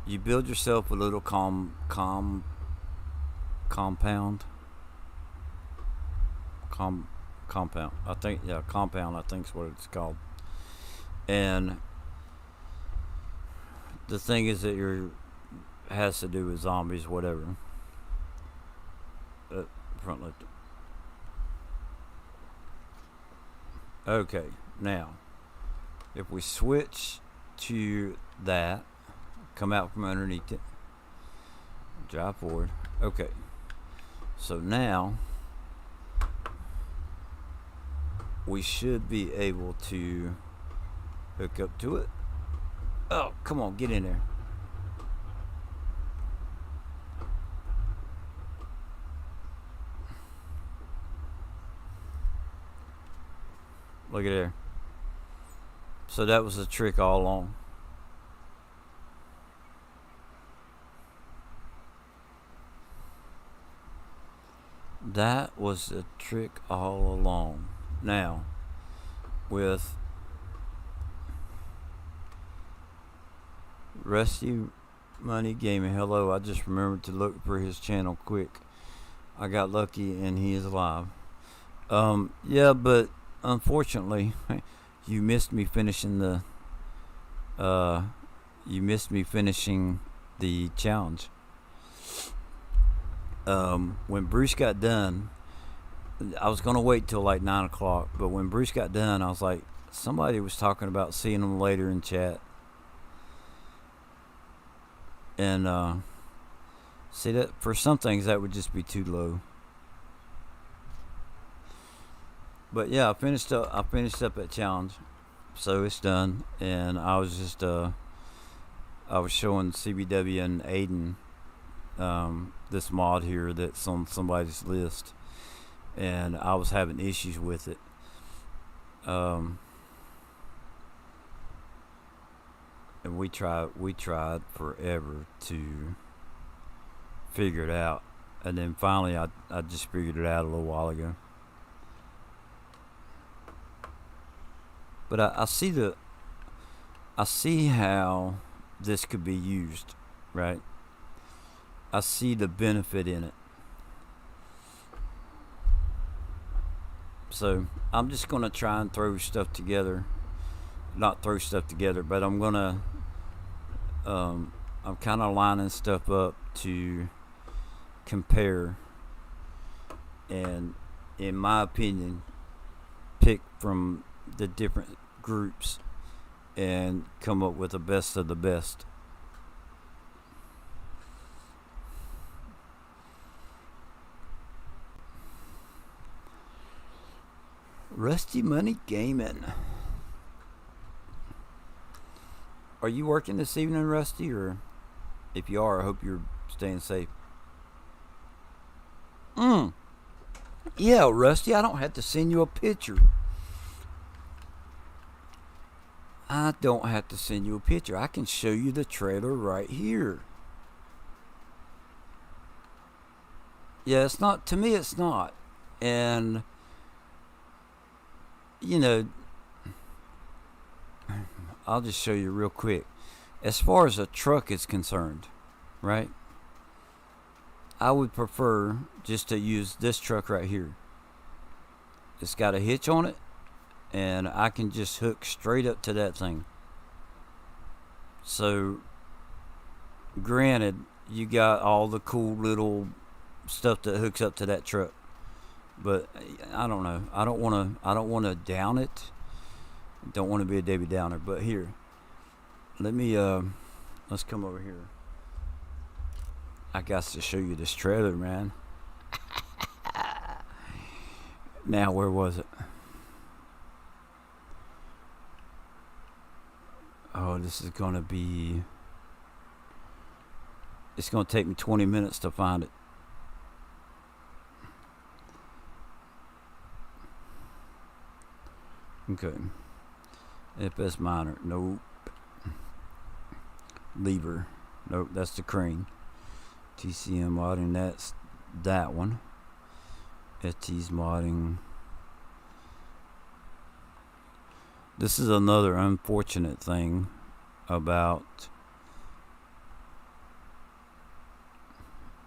you build yourself a little compound. Compound. I think, yeah, compound. I think is what it's called. And the thing is that has to do with zombies, whatever. Front left. Okay, now if we switch to that, come out from underneath it, drive forward. Okay, so now we should be able to hook up to it. Oh, come on, get in there. Look at there. So that was the trick all along. That was the trick all along. Now, with Rusty Money Gaming, hello, I just remembered to look for his channel quick. I got lucky and he is alive. Yeah, but unfortunately, you missed me finishing the challenge. When Bruce got done, I was gonna wait till like 9 o'clock, but when Bruce got done, I was like, somebody was talking about seeing him later in chat, and see, that for some things that would just be too low. But yeah, I finished up that challenge, so it's done. And I was just I was showing CBW and Aiden this mod here that's on somebody's list, and I was having issues with it. And we tried forever to figure it out, and then finally I just figured it out a little while ago. But I see how this could be used, right? I see the benefit in it. So I'm just gonna try and throw stuff together. Not throw stuff together, but I'm gonna I'm kind of lining stuff up to compare, and in my opinion pick from the different groups and come up with the best of the best. Rusty Money Gaming. Are you working this evening, Rusty? Or if you are, I hope you're staying safe. Yeah, Rusty, I don't have to send you a picture. I don't have to send you a picture. I can show you the trailer right here. Yeah, it's not, to me it's not. And you know, I'll just show you real quick. As far as a truck is concerned, right? I would prefer just to use this truck right here. It's got a hitch on it, and I can just hook straight up to that thing. So, granted, you got all the cool little stuff that hooks up to that truck, but I don't know. I don't want to down it. Don't want to be a Debbie Downer. But here, let me let's come over here. I got to show you this trailer, man. Now, where was it? Oh, this is gonna be. It's gonna take me 20 minutes to find it. Okay. FS minor. Nope. Lever. Nope, that's the crane. TCM modding, that's that one. ST's modding. This is another unfortunate thing about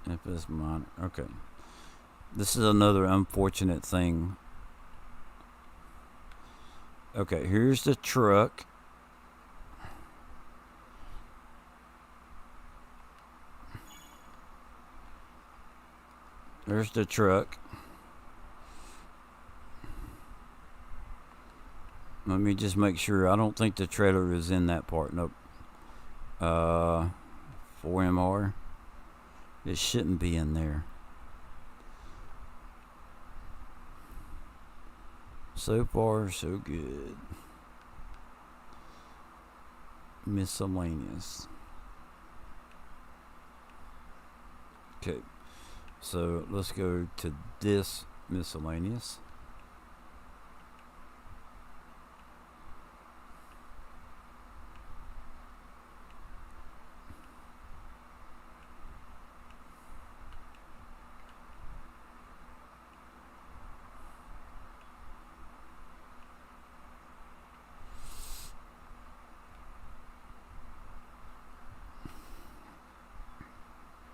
FS minor. Okay. This is another unfortunate thing. Okay, here's the truck. There's the truck. Let me just make sure. I don't think the trailer is in that part. Nope. 4MR. It shouldn't be in there. So far, so good. Miscellaneous. Okay. So let's go to this miscellaneous.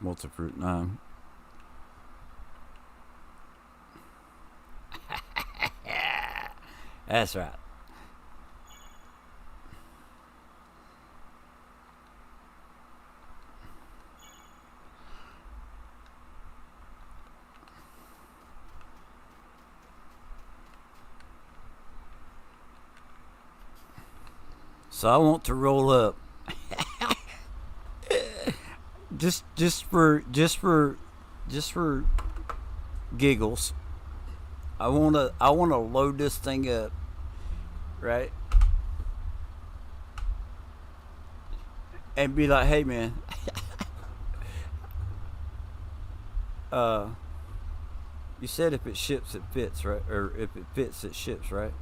Multi-fruit 9. That's right. So I want to roll up. just for giggles. I wanna load this thing up, right? And be like, hey man, you said if it ships it fits, right? Or if it fits it ships, right?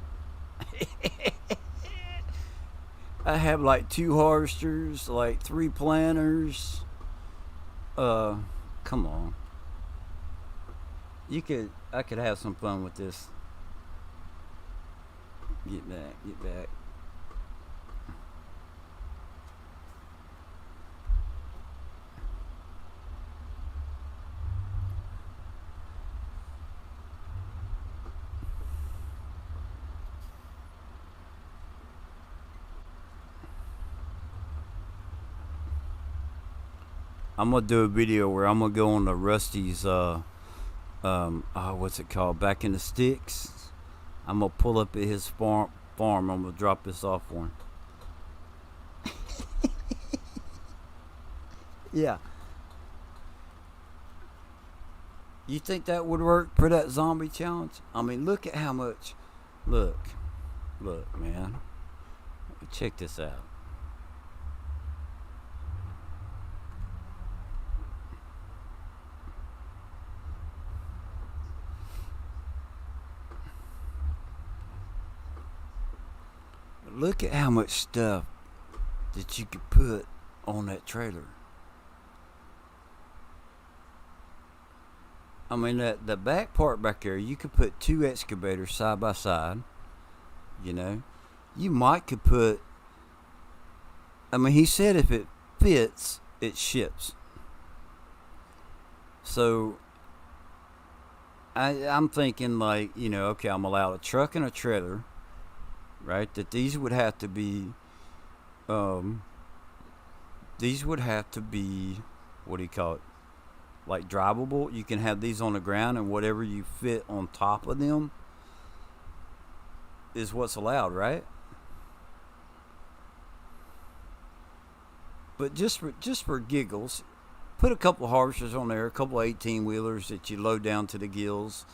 I have like 2 harvesters, like 3 planters. Come on. I could have some fun with this. Get back. I'm gonna do a video where I'm gonna go on to Rusty's what's it called? Back in the Sticks. I'm gonna pull up at his farm. I'm gonna drop this off for him. Yeah. You think that would work for that zombie challenge? I mean, look at how much. Look, man. Check this out. Look at how much stuff that you could put on that trailer. I mean, that the back part back there, you could put 2 excavators side by side. You know, you might could put. I mean, he said if it fits, it ships. So I'm thinking like, okay, I'm allowed a truck and a trailer, right? That these would have to be, um, what do you call it? Like drivable. You can have these on the ground, and whatever you fit on top of them is what's allowed, right? But just for giggles, put a couple of harvesters on there, a couple of 18 wheelers that you load down to the gills.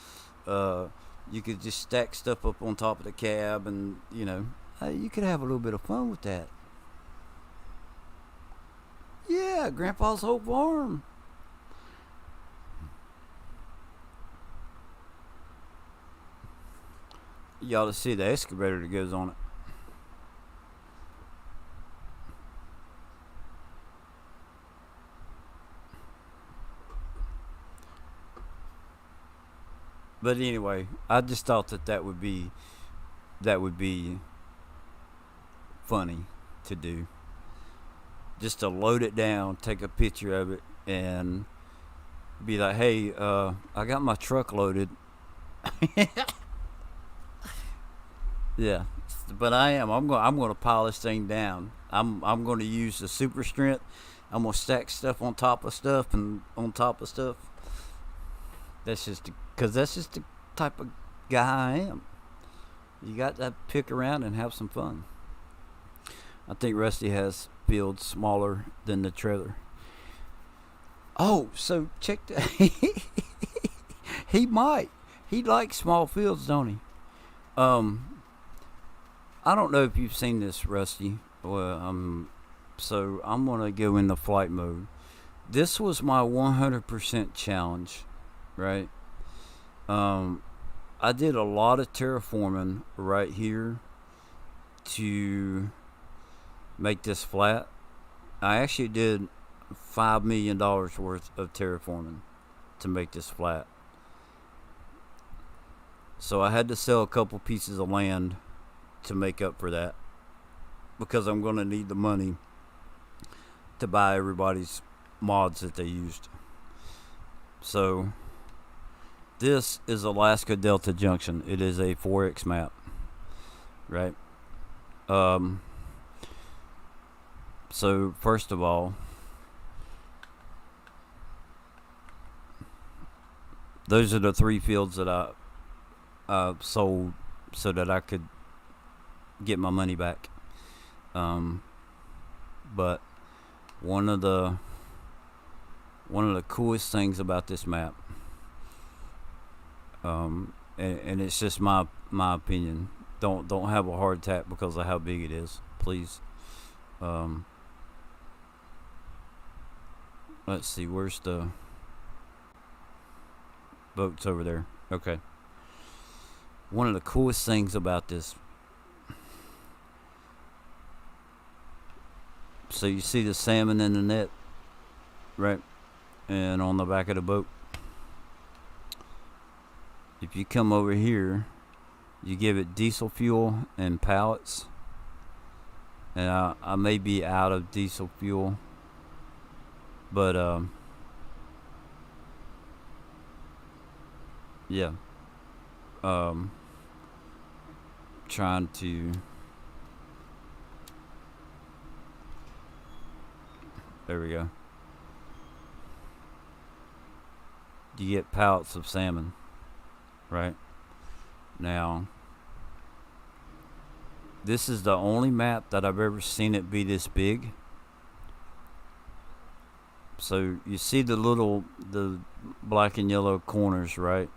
Uh, you could just stack stuff up on top of the cab, and you could have a little bit of fun with that. Yeah, Grandpa's whole farm. You ought to see the excavator that goes on it. But anyway, I just thought that would be funny to do. Just to load it down, take a picture of it, and be like, "Hey, I got my truck loaded." Yeah, but I am. I'm going to pile this thing down. I'm going to use the super strength. I'm going to stack stuff on top of stuff and on top of stuff. That's just the type of guy I am. You got to pick around and have some fun. I think Rusty has fields smaller than the trailer. Oh, so check that. He might. He likes small fields, don't he? Um, I don't know if you've seen this, Rusty. Well, so I'm gonna go into flight mode. This was my 100% challenge, right? Um, I did a lot of terraforming right here to make this flat. I actually did $5 million worth of terraforming to make this flat. So I had to sell a couple pieces of land to make up for that, because I'm going to need the money to buy everybody's mods that they used. So this is Alaska Delta Junction. It is a 4X map, right? Um, so first of all, those are the 3 fields that I sold so that I could get my money back. Um, but one of the coolest things about this map, and it's just my opinion. Don't have a heart attack because of how big it is, please. Um, let's see, where's the boats over there? Okay. One of the coolest things about this. So you see the salmon in the net, right? And on the back of the boat. If you come over here, you give it diesel fuel and pallets. And I may be out of diesel fuel, but yeah. Trying to. There we go. you get pallets of salmon, right? Now, this is the only map that I've ever seen it be this big. So you see the black and yellow corners, right?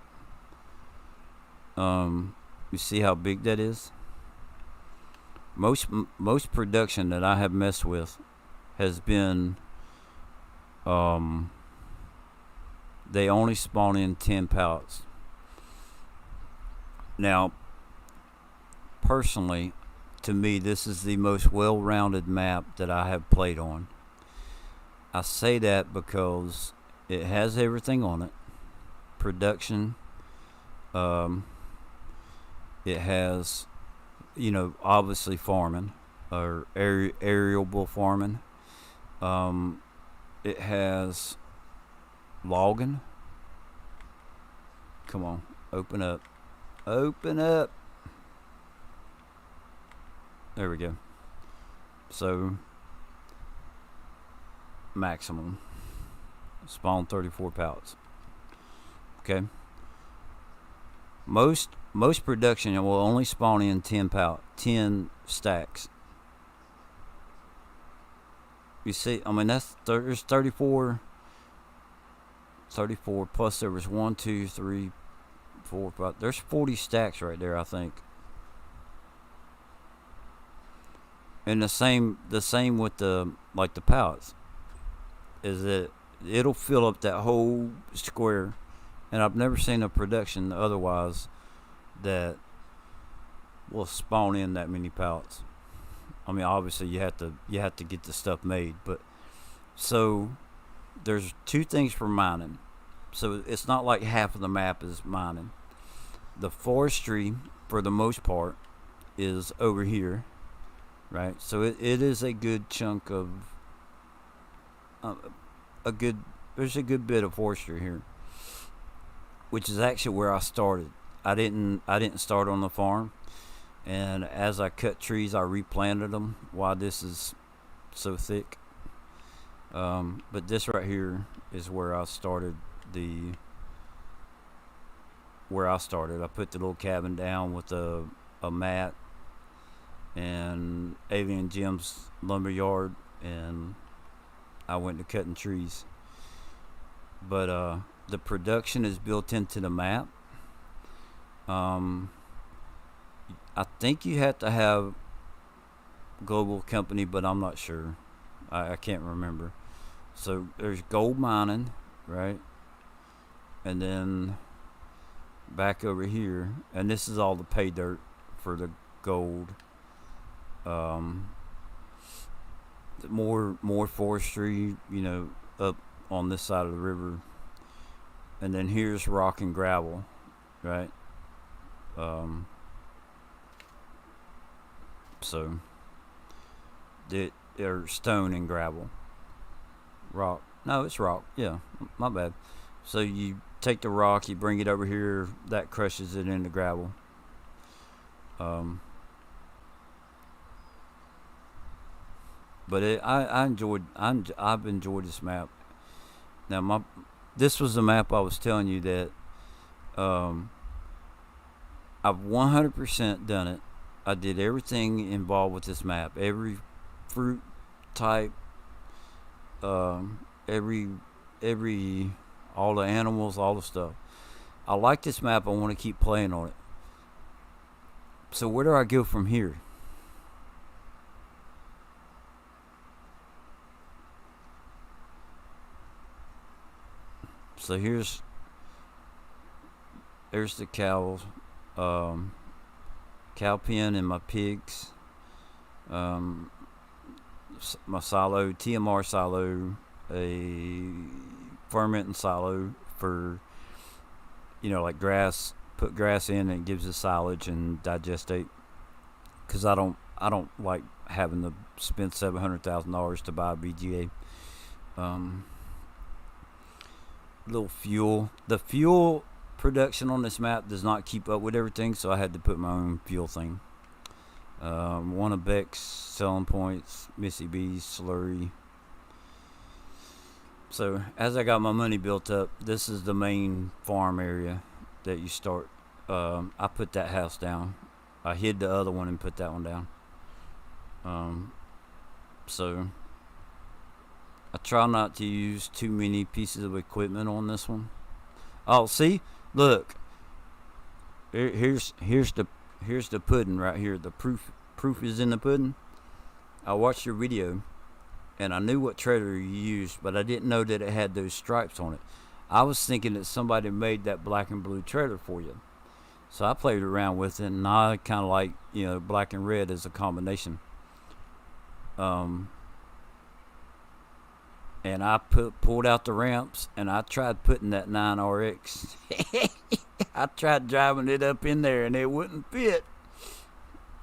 You see how big that is? Most production that I have messed with has been, they only spawn in 10 pallets. Now, personally, to me, this is the most well-rounded map that I have played on. I say that because it has everything on it. Production, it has, obviously farming, or arable farming. It has logging. Come on, open up. Open up. There we go. So, maximum. Spawn 34 pallets. Okay. Most production will only spawn in 10 stacks. You see, I mean, there's 34 plus there was 1, 2, 3, 4, 5. There's 40 stacks right there, I think. And the same with the pallets, is that it'll fill up that whole square. And I've never seen a production otherwise that will spawn in that many pallets. I mean, obviously you have to get the stuff made, but so there's two things for mining. So it's not like half of the map is mining. The forestry, for the most part, is over here, right? So it is a good chunk of there's a good bit of forestry here, which is actually where I started. I didn't start on the farm, and as I cut trees, I replanted them while this is so thick. But this right here is where I started. I put the little cabin down with a mat and Alien Jim's lumberyard, and I went to cutting trees. But the production is built into the map. I think you have to have global company, but I'm not sure. I can't remember. So there's gold mining, right? And then back over here, and this is all the pay dirt for the gold. More forestry, up on this side of the river. And then here's rock and gravel, right? So they're stone and gravel. Rock. No, it's rock. Yeah, my bad. So you take the rock, you bring it over here, that crushes it into gravel. But I've enjoyed this map. Now this was the map I was telling you that I've 100% done it. I did everything involved with this map. Every fruit type, every all the animals, all the stuff. I like this map. I want to keep playing on it. So where do I go from here? So there's the cows, cow pen and my pigs, my silo, TMR silo, a fermenting silo for, like grass. Put grass in and it gives it silage and digestate. Because I don't like having to spend $700,000 to buy a BGA. Little fuel. The fuel production on this map does not keep up with everything, so I had to put my own fuel thing. One of Beck's selling points, Missy B's slurry. So as I got my money built up, this is the main farm area that you start. I put that house down. I hid the other one and put that one down. So I try not to use too many pieces of equipment on this one. Oh, see, look, here's the pudding right here. The proof is in the pudding. I watched your video, and I knew what trailer you used, but I didn't know that it had those stripes on it. I was thinking that somebody made that black and blue trailer for you. So I played around with it, and I kind of like, black and red as a combination. And I pulled out the ramps, and I tried putting that 9RX. I tried driving it up in there, and it wouldn't fit.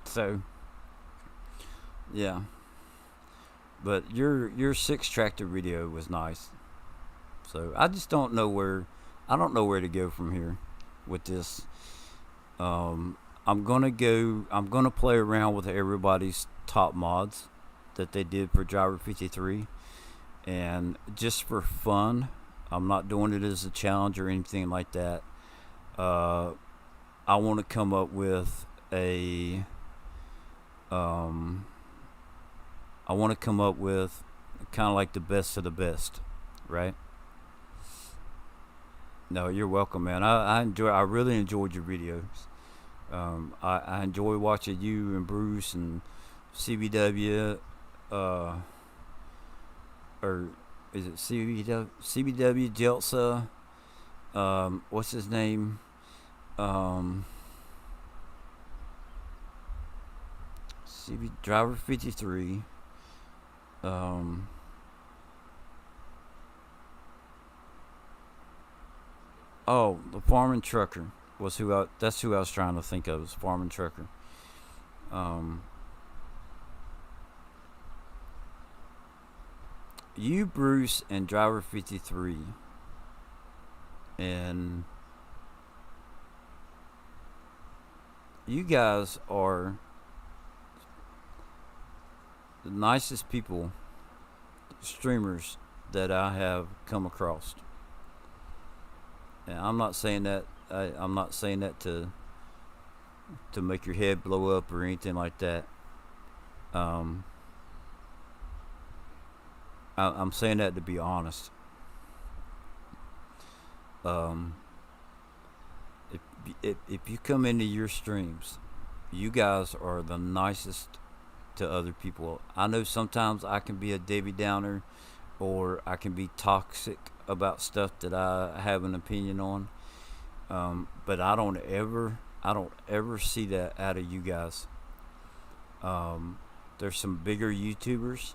So, yeah. But your 6-tractor video was nice. So I just don't know where to go from here with this. I'm gonna play around with everybody's top mods that they did for Driver 53, and just for fun, I'm not doing it as a challenge or anything like that. I want to come up with kind of like the best of the best, right? No, you're welcome, man. I really enjoyed your videos. I enjoy watching you and Bruce and CBW, or is it CBW Jeltsa? What's his name? CB Driver 53. Oh, the Farming Trucker was that's who I was trying to think of, was Farming Trucker. You, Bruce, and Driver 53, and you guys are the nicest people, streamers, that I have come across. And I'm not saying that to make your head blow up or anything like that. I'm saying that to be honest. If you come into your streams, you guys are the nicest to other people. I know sometimes I can be a Debbie Downer, or I can be toxic about stuff that I have an opinion on. But I don't ever see that out of you guys. There's some bigger YouTubers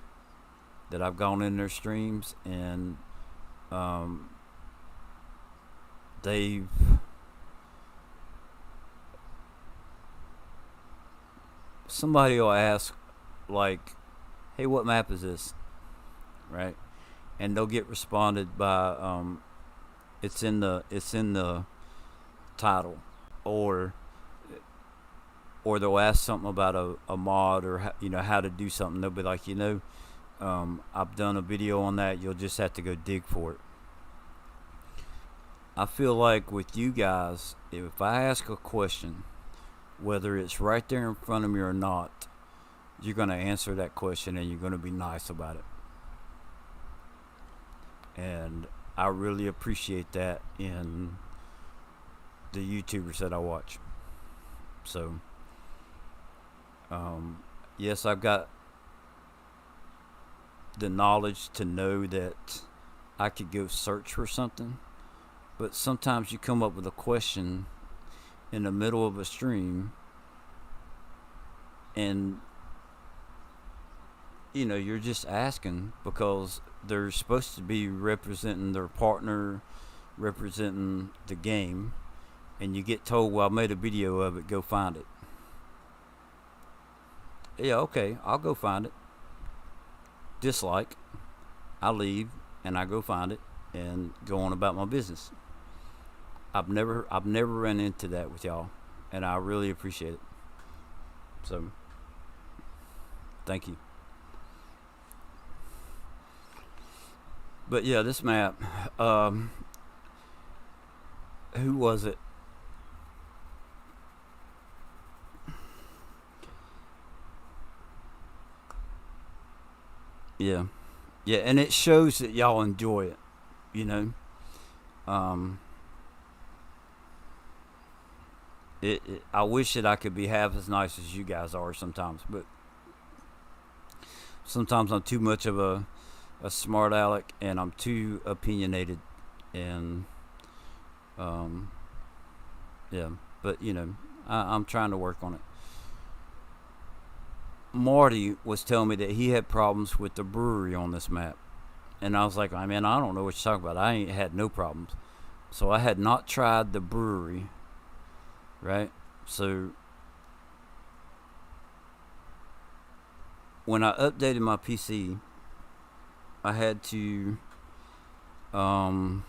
that I've gone in their streams, and somebody will ask, like, hey, what map is this, right? And they'll get responded by it's in the title, or they'll ask something about a mod, or how to do something. They'll be like, I've done a video on that, you'll just have to go dig for it. I feel like with you guys, if I ask a question, whether it's right there in front of me or not, you're going to answer that question, and you're going to be nice about it. And I really appreciate that in the YouTubers that I watch. So, yes, I've got the knowledge to know that I could go search for something, but sometimes you come up with a question in the middle of a stream, and you're just asking because they're supposed to be representing their partner, representing the game, and you get told, well, I made a video of it, go find it. Yeah, okay, I'll go find it. Dislike, I leave and I go find it and go on about my business. I've never run into that with y'all, and I really appreciate it. So, thank you. But yeah, this map. Who was it? Yeah, yeah, and it shows that y'all enjoy it. You know, um, I wish that I could be half as nice as you guys are sometimes, but sometimes I'm too much of a smart aleck, and I'm too opinionated, and um, yeah. But you know, I'm trying to work on it. Marty was telling me that he had problems with the brewery on this map, and I was like, I mean, I don't know what you're talking about. I ain't had no problems, so I had not tried the brewery, right? So when I updated my PC, I had to um,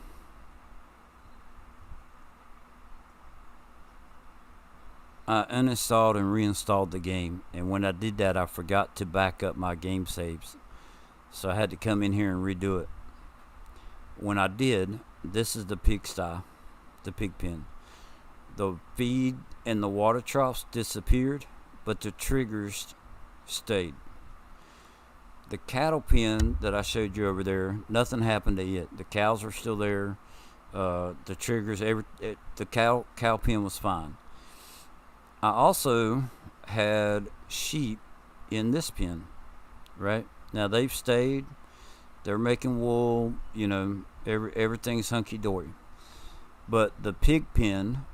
I uninstalled and reinstalled the game, and when I did that, I forgot to back up my game saves, so I had to come in here and redo it. When I did, this is the pigsty, the pig pen. The feed and the water troughs disappeared, but the triggers stayed. The cattle pen that I showed you over there, nothing happened to it. The cows are still there. The triggers, the cow pen was fine. I also had sheep in this pen, right? Now they've stayed. They're making wool. You know, everything's hunky dory. But the pig pen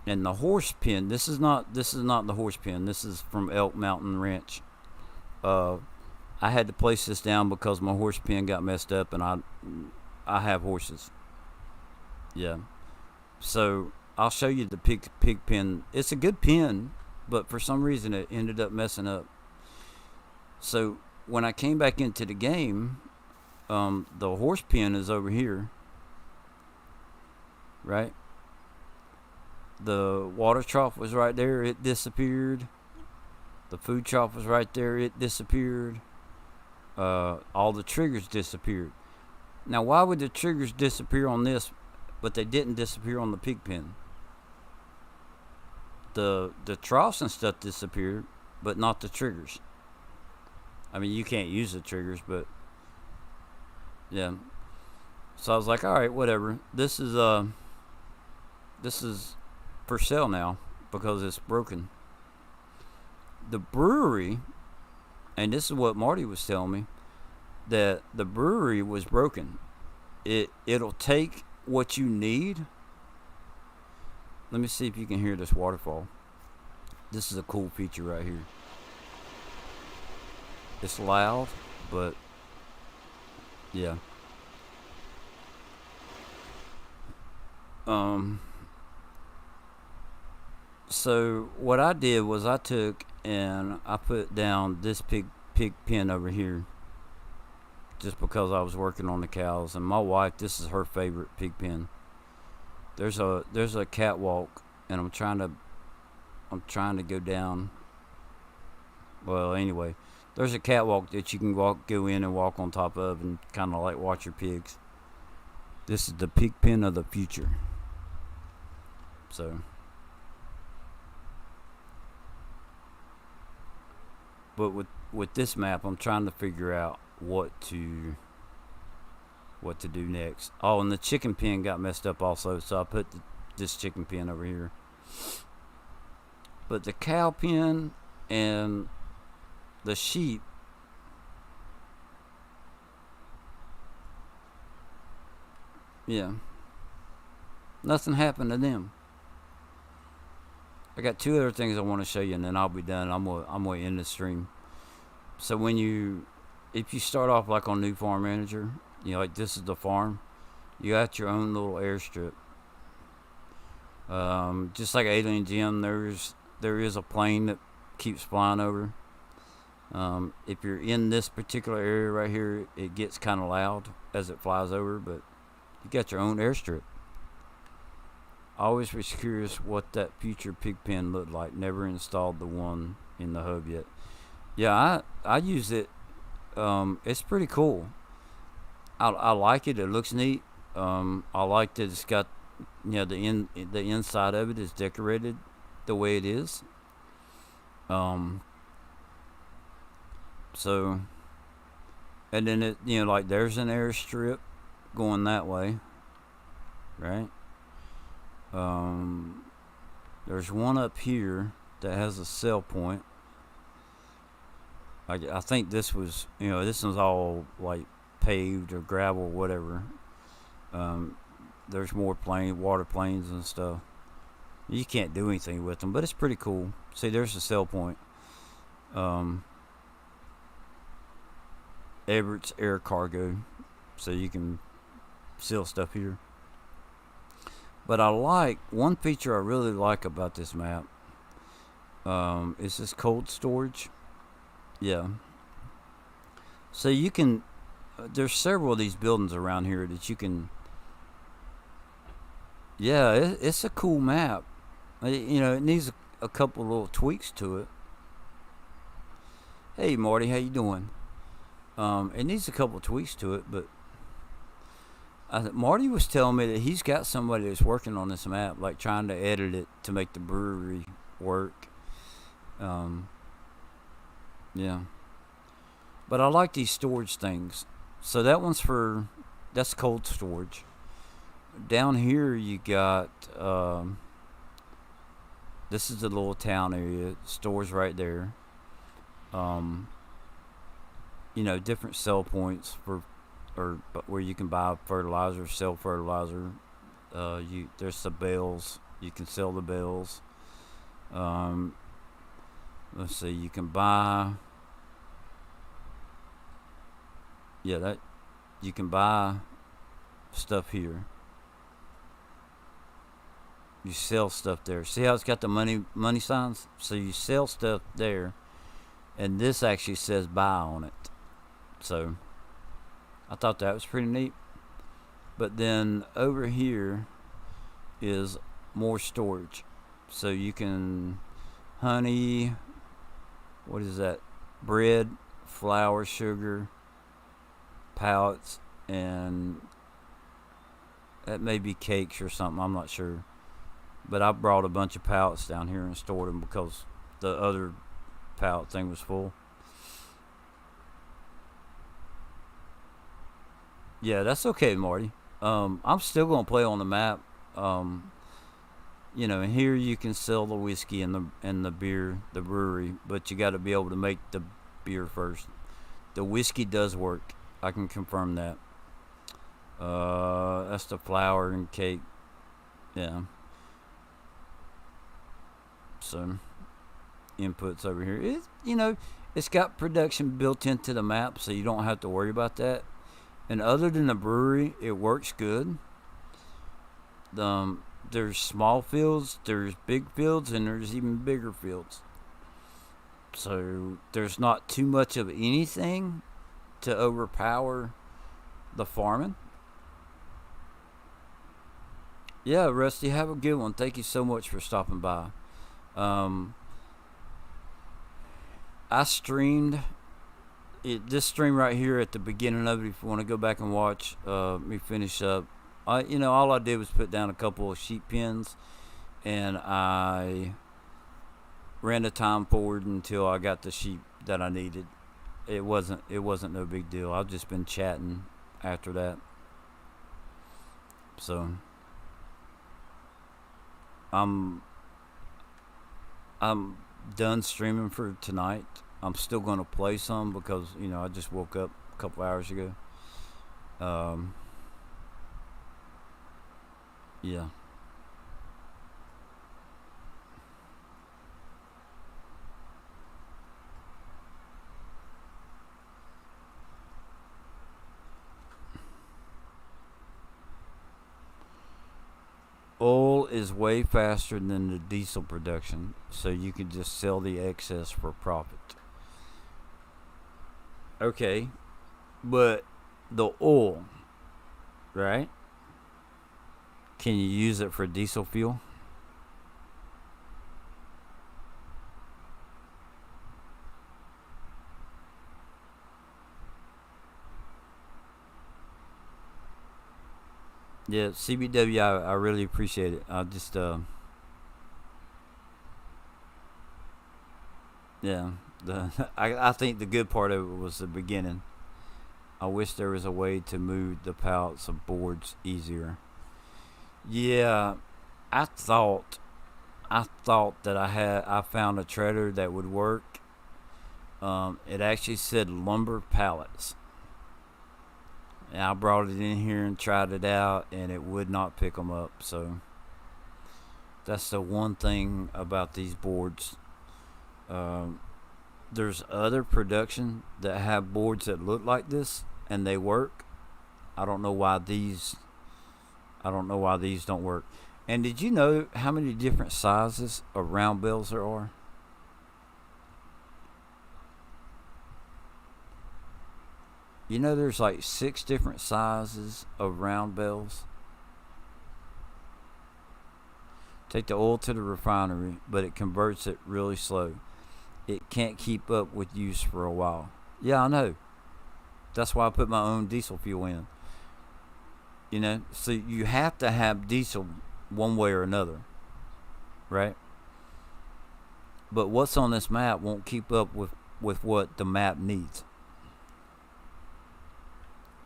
and the horse pen. This is not the horse pen. This is from Elk Mountain Ranch. I had to place this down because my horse pen got messed up, and I have horses. Yeah. So I'll show you the pig pen. It's a good pen, but for some reason it ended up messing up. So when I came back into the game, the horse pen is over here, right? The water trough was right there. It disappeared. The food trough was right there. It disappeared. All the triggers disappeared. Now, why would the triggers disappear on this, but they didn't disappear on the pig pen? The troughs and stuff disappeared, but not the triggers. I mean, you can't use the triggers, but yeah. So I was like, all right, whatever. This is for sale now because it's broken. The brewery, and this is what Marty was telling me, that the brewery was broken. It'll take what you need. Let me see if you can hear this waterfall. This is a cool feature right here. It's loud, but yeah. So what I did was I took and I put down this pig pen over here, just because I was working on the cows, and my wife, this is her favorite pig pen. There's a catwalk, and I'm trying to go down. Well, anyway, there's a catwalk that you can go in and walk on top of, and kind of like watch your pigs. This is the pig pen of the future. So, but with this map, I'm trying to figure out what to do next. Oh, and the chicken pen got messed up also, so I put this chicken pen over here. But the cow pen and the sheep, yeah, nothing happened to them. I got two other things I want to show you, and then I'll be done. I'm gonna end the stream. So if you start off like on New Farm Manager, you know, like this is the farm, you got your own little airstrip. Just like Alien Gym, there is a plane that keeps flying over. If you're in this particular area right here, it gets kind of loud as it flies over, but you got your own airstrip. I always was curious what that future pig pen looked like. Never installed the one in the hub yet. Yeah, I use it. It's pretty cool. I like it. It looks neat. I like that it's got, the inside of it is decorated the way it is. Um, so and then it, like there's an airstrip going that way, right? Um, there's one up here that has a sell point. I think this was, this was all like paved or gravel, whatever. Um, there's more water planes and stuff. You can't do anything with them, but it's pretty cool. See, there's the sell point. Um, Everett's Air Cargo, so you can sell stuff here. But one feature I really like about this map. Is this cold storage? Yeah. So you can. There's several of these buildings around here that you can. Yeah, it's a cool map. It needs a couple little tweaks to it. Hey Marty, how you doing? It needs a couple tweaks to it, but Marty was telling me that he's got somebody that's working on this map, like trying to edit it to make the brewery work. Yeah. But I like these storage things. So that's cold storage. Down here you got, this is the little town area. Stores right there. Different sell points where you can buy fertilizer, sell fertilizer. There's the bales. You can sell the bales. Let's see. You can buy. Yeah, that you can buy stuff here. You sell stuff there. See how it's got the money signs? So you sell stuff there, and this actually says buy on it. So I thought that was pretty neat. But then over here is more storage. So you can honey, what is that? Bread, flour, sugar, pallets, and that may be cakes or something. I'm not sure. But I brought a bunch of pallets down here and stored them because the other pallet thing was full. Yeah, that's okay, Marty. I'm still gonna play on the map. And here you can sell the whiskey and the beer, the brewery, but you got to be able to make the beer first. The whiskey does work. I can confirm that. That's the flour and cake. Yeah. So inputs over here. It's got production built into the map, so you don't have to worry about that. And other than the brewery, it works good. There's small fields, there's big fields, and there's even bigger fields. So there's not too much of anything to overpower the farming. Yeah, Rusty, have a good one. Thank you so much for stopping by. I streamed this stream right here at the beginning of it. If you want to go back and watch me finish up, all I did was put down a couple of sheep pens, and I ran the time forward until I got the sheep that I needed. It wasn't no big deal. I've just been chatting after that. So I'm done streaming for tonight. I'm still going to play some because I just woke up a couple hours ago. Yeah. Oil is way faster than the diesel production, so you can just sell the excess for profit. Okay, but the oil, right? Can you use it for diesel fuel? Yeah, CBW, I really appreciate it. I just, yeah, the I think the good part of it was the beginning. I wish there was a way to move the pallets of boards easier. Yeah, I thought I thought that I found a trailer that would work. It actually said lumber pallets, and I brought it in here and tried it out, and it would not pick them up. So that's the one thing about these boards. Um, there's other production that have boards that look like this and they work. I don't know why these. I don't know why these don't work. And did you know how many different sizes of round bells there are? You know there's like 6 different sizes of round bells. Take the oil to the refinery, but it converts it really slow. It can't keep up with use for a while. Yeah, I know. That's why I put my own diesel fuel in. So you have to have diesel one way or another, right? But what's on this map won't keep up with what the map needs.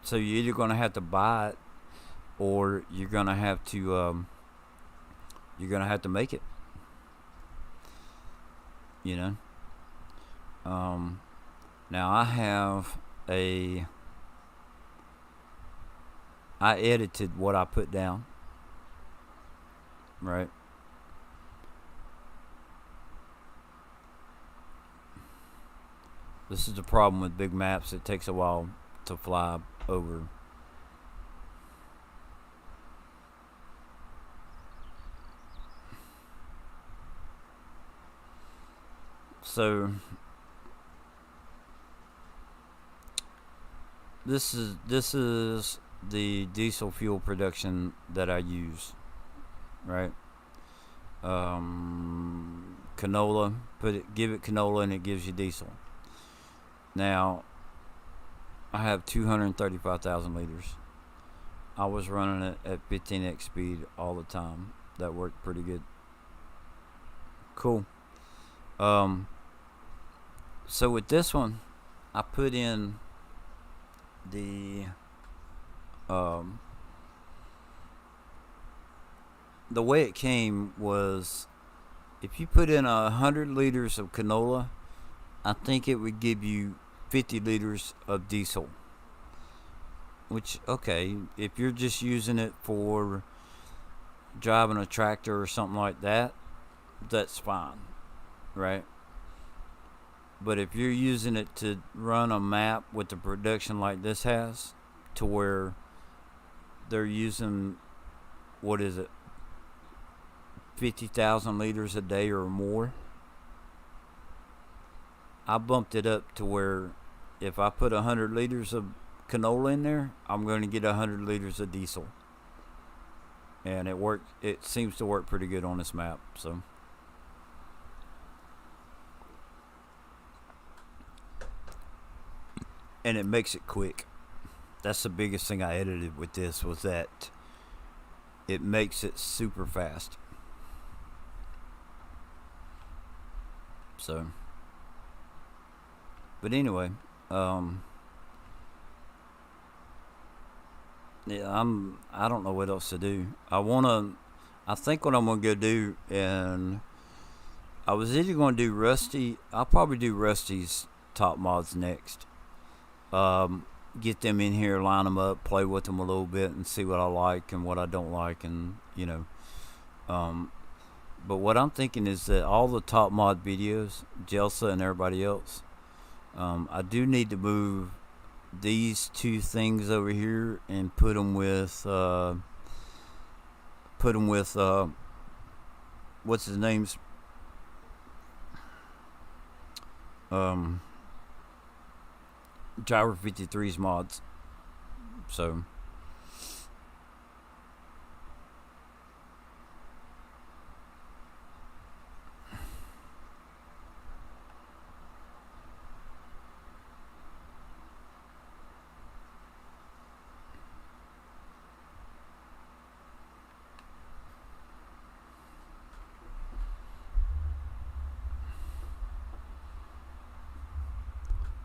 So you're either going to have to buy it, or you're gonna have to make it. You know. Um, Now I edited what I put down, right? This is the problem with big maps. It takes a while to fly over. So this is the diesel fuel production that I use, right? Canola, give it canola, and it gives you diesel. Now I have 235,000 liters. I was running it at 15x speed all the time. That worked pretty good. Cool. Um, so with this one, I put in the um, the way it came was, if you put in 100 liters of canola, I think it would give you 50 liters of diesel. Which, okay, if you're just using it for driving a tractor or something like that, that's fine, right? But if you're using it to run a map with the production like this has, to where they're using, what is it, 50,000 liters a day or more, I bumped it up to where if I put 100 liters of canola in there, I'm going to get 100 liters of diesel. And it seems to work pretty good on this map. So and it makes it quick. That's the biggest thing I edited with this, was that it makes it super fast. So, but anyway, yeah, I don't know what else to do. I think what I'm gonna go do, and I was either gonna do Rusty. I'll probably do Rusty's top mods next. Get them in here, line them up, play with them a little bit, and see what I like and what I don't like, and But what I'm thinking is that all the top mod videos, Jelsa and everybody else, I do need to move these two things over here and put them with what's his name's Gyro 53's mods. So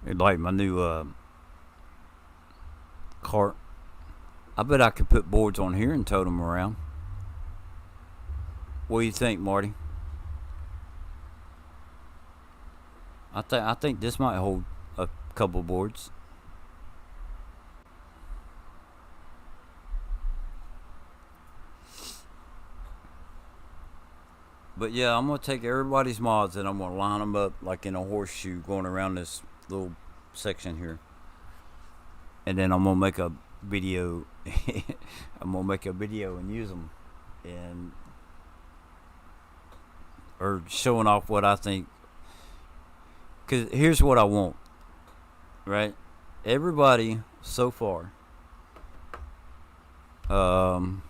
Like my new cart. I bet I could put boards on here and tote them around. What do you think, Marty? I think this might hold a couple boards. But yeah, I'm gonna take everybody's mods and I'm gonna line them up like in a horseshoe going around this little section here, and then I'm gonna make a video. I'm gonna make a video and use them, and or showing off what I think. Cause here's what I want, right? Everybody so far, um,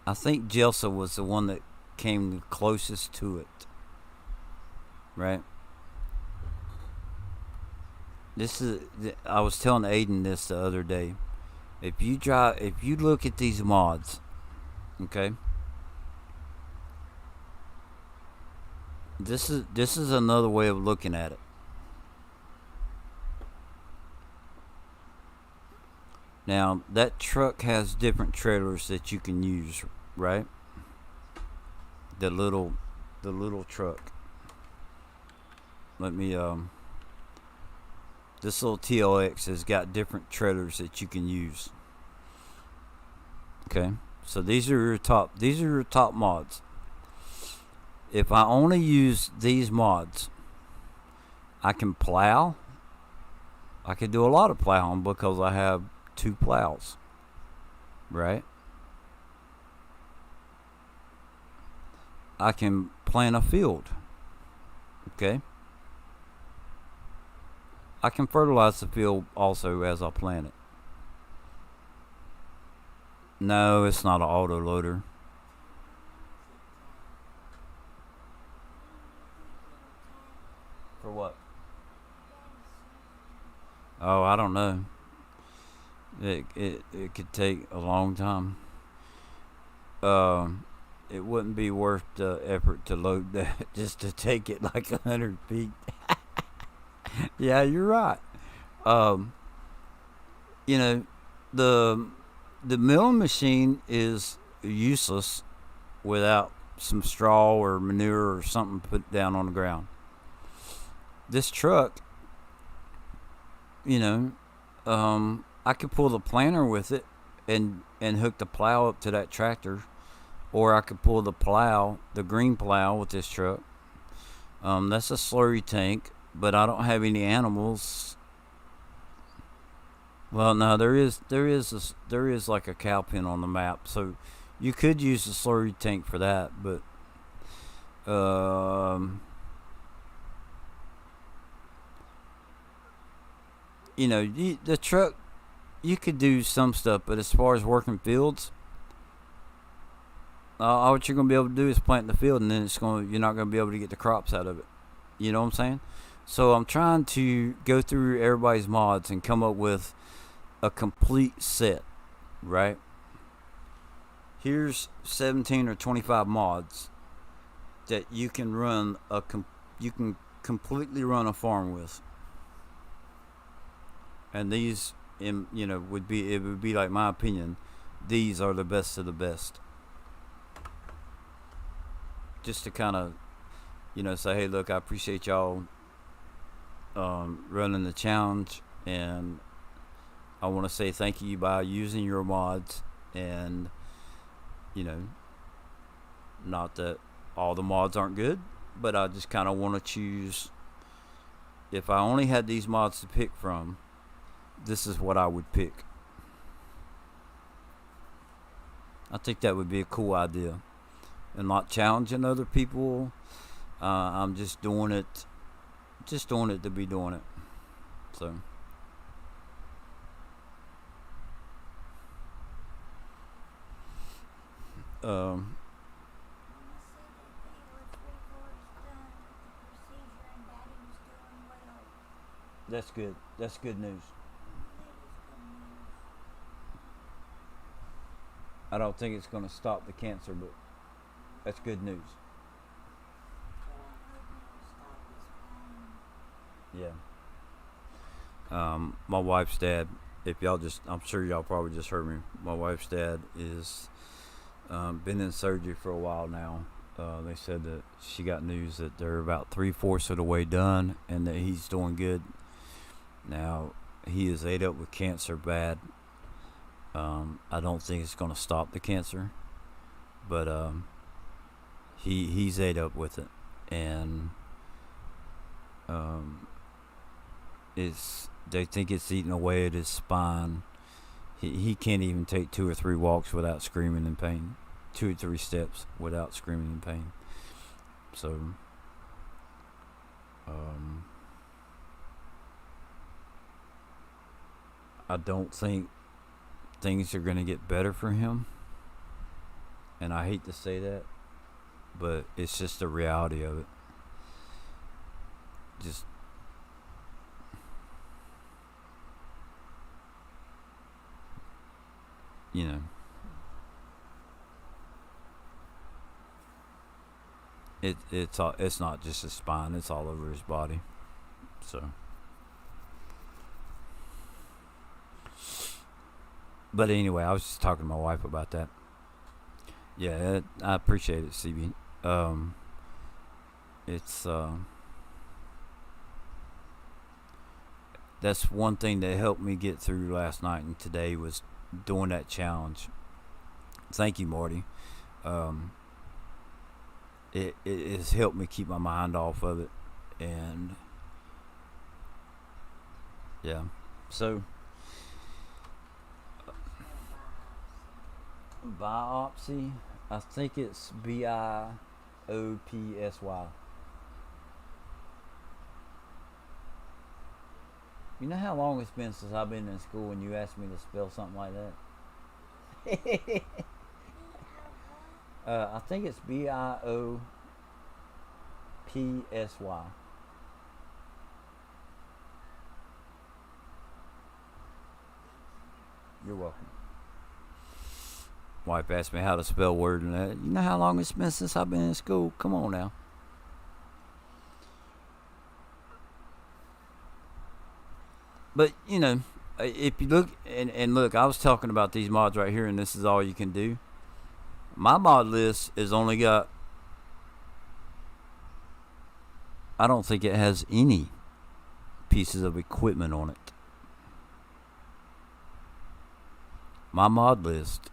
I think Jelsa was the one that came the closest to it, right? This is I was telling Aiden this the other day. If you look at these mods, okay, this is another way of looking at it. Now that truck has different trailers that you can use, right? The little truck. Let me This little TLX has got different trailers that you can use. Okay, so these are your top mods. If I only use these mods, I can plow. I can do a lot of plowing because I have 2 plows, right? I can plant a field, okay? I can fertilize the field also as I plant it. No, it's not an auto loader. For what? Oh, I don't know. It could take a long time. It wouldn't be worth the effort to load that just to take it like 100 feet. Yeah, you're right. Um, you know, the the milling machine is useless without some straw or manure or something put down on the ground. This truck, you know, I could pull the planter with it and hook the plow up to that tractor, or I could pull the green plow with this truck. That's a slurry tank, but I don't have any animals. Well, no, there is like a cow pen on the map, so you could use the slurry tank for that, but um, the truck, you could do some stuff, but as far as working fields, all what you're gonna be able to do is plant the field, and then you're not gonna be able to get the crops out of it. You know what I'm saying? So I'm trying to go through everybody's mods and come up with a complete set, right? Here's 17 or 25 mods that you can you can completely run a farm with, and these, would be like my opinion. These are the best of the best. Just to kind of, say, hey, look, I appreciate y'all running the challenge, and I want to say thank you by using your mods, and not that all the mods aren't good, but I just kind of want to choose. If I only had these mods to pick from, this is what I would pick. I think that would be a cool idea, and not challenging other people. I'm just doing it to be doing it. So. Um, that's good. That's good news. I don't think it's going to stop the cancer, but that's good news. Yeah. My wife's dad, if y'all just, I'm sure y'all probably just heard me. My wife's dad is been in surgery for a while now. They said that she got news that they're about 3/4 of the way done and that he's doing good. Now, he is ate up with cancer bad. I don't think it's going to stop the cancer, but he's ate up with it, and they think it's eating away at his spine. He can't even take 2 or 3 walks without screaming in pain. 2 or 3 steps without screaming in pain. So, I don't think things are going to get better for him. And I hate to say that, but it's just the reality of it. Just, you know, it's not just his spine, it's all over his body. So, but anyway, I was just talking to my wife about that. Yeah, I appreciate it, CB. It's That's one thing that helped me get through last night and today was doing that challenge. Thank you, Marty. Um, it has helped me keep my mind off of it, and yeah. So biopsy, I think it's biopsy. You know how long it's been since I've been in school and you asked me to spell something like that? I think it's biopsy. You're welcome. Wife asked me how to spell word and that. You know how long it's been since I've been in school? Come on now. But, you know, if you look, and look, I was talking about these mods right here, and this is all you can do. My mod list is only got, I don't think it has any pieces of equipment on it. My mod list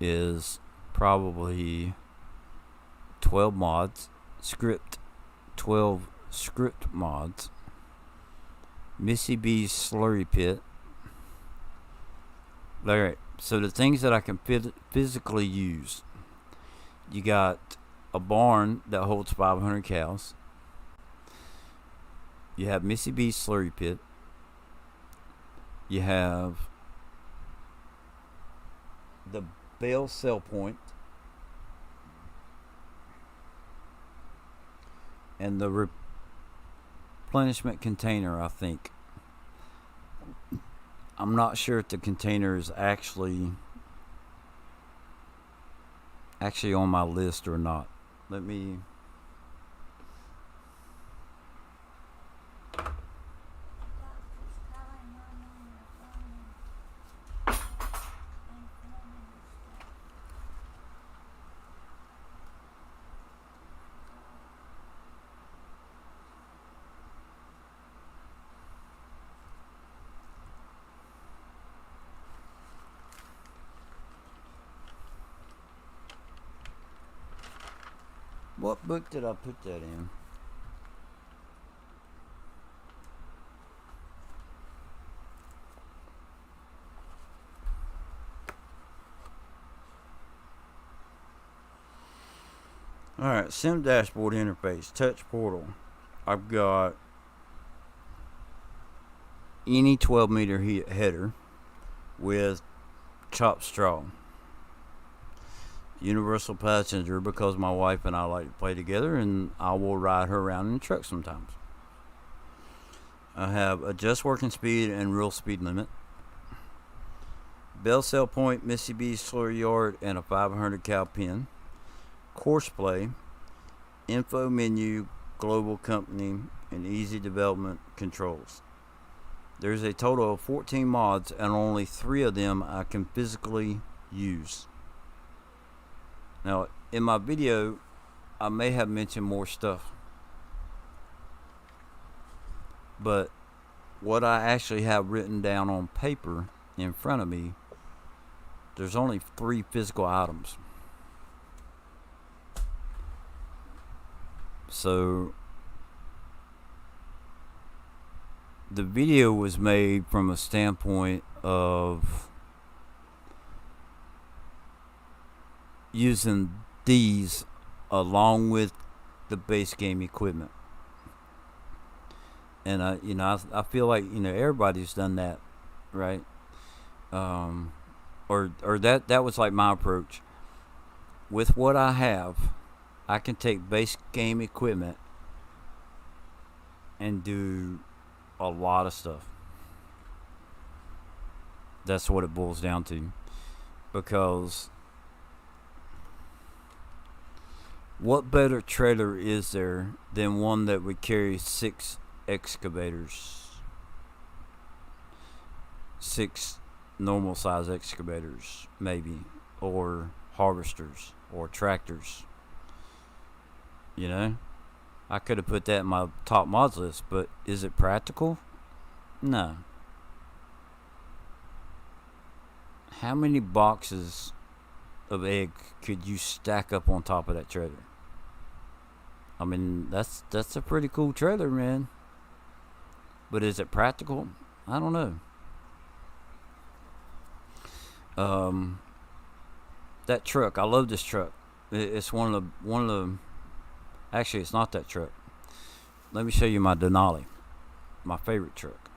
is probably 12 mods, 12 script mods, Missy B's slurry pit. Alright, so the things that I can physically use. You got a barn that holds 500 cows. You have Missy B's slurry pit. You have the bale cell point and the replenishment container, I think. I'm not sure if the container is actually on my list or not. Let me What book did I put that in? Alright, Sim dashboard interface, touch portal. I've got any 12 meter header with chopped straw. Universal passenger because my wife and I like to play together and I will ride her around in the truck sometimes. I have adjust working speed and real speed limit. Bell cell point, Missy B's slurry yard, and a 500 cow pen. Course play, info menu, global company, and easy development controls. There's a total of 14 mods, and only 3 of them I can physically use. Now, in my video, I may have mentioned more stuff, but what I actually have written down on paper in front of me, there's only 3 physical items. So the video was made from a standpoint of using these along with the base game equipment. And I feel like everybody's done that, right? Or that was like my approach. With what I have, I can take base game equipment and do a lot of stuff. That's what it boils down to. Because what better trailer is there than one that would carry 6 excavators? 6 normal size excavators, maybe, or harvesters, or tractors. I could have put that in my top mods list, but is it practical? No. How many boxes of egg could you stack up on top of that trailer? I mean, that's a pretty cool trailer, man. But is it practical? I don't know. That truck, I love this truck. It's one of the. Actually, it's not that truck. Let me show you my Denali, my favorite truck.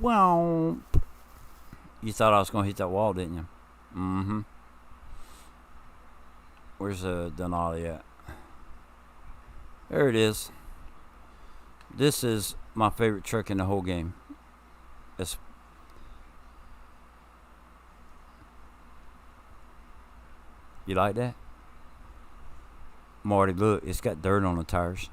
Wow. You thought I was going to hit that wall, didn't you? Mm-hmm. Where's the Denali at? There it is. This is my favorite truck in the whole game. You like that? Marty, look, it's got dirt on the tires.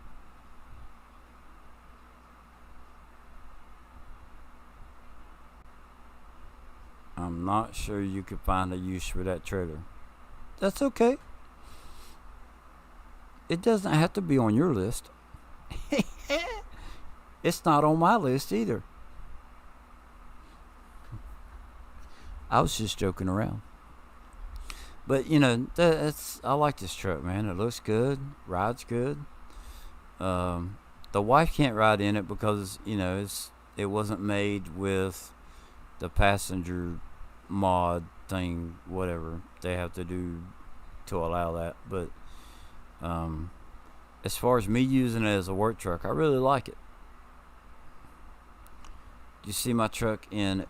I'm not sure you could find a use for that trailer. That's okay. It doesn't have to be on your list. It's not on my list either. I was just joking around. But I like this truck, man. It looks good, rides good. The wife can't ride in it because it wasn't made with the passenger mod thing, whatever they have to do to allow that. But as far as me using it as a work truck, I really like it. Do you see my truck in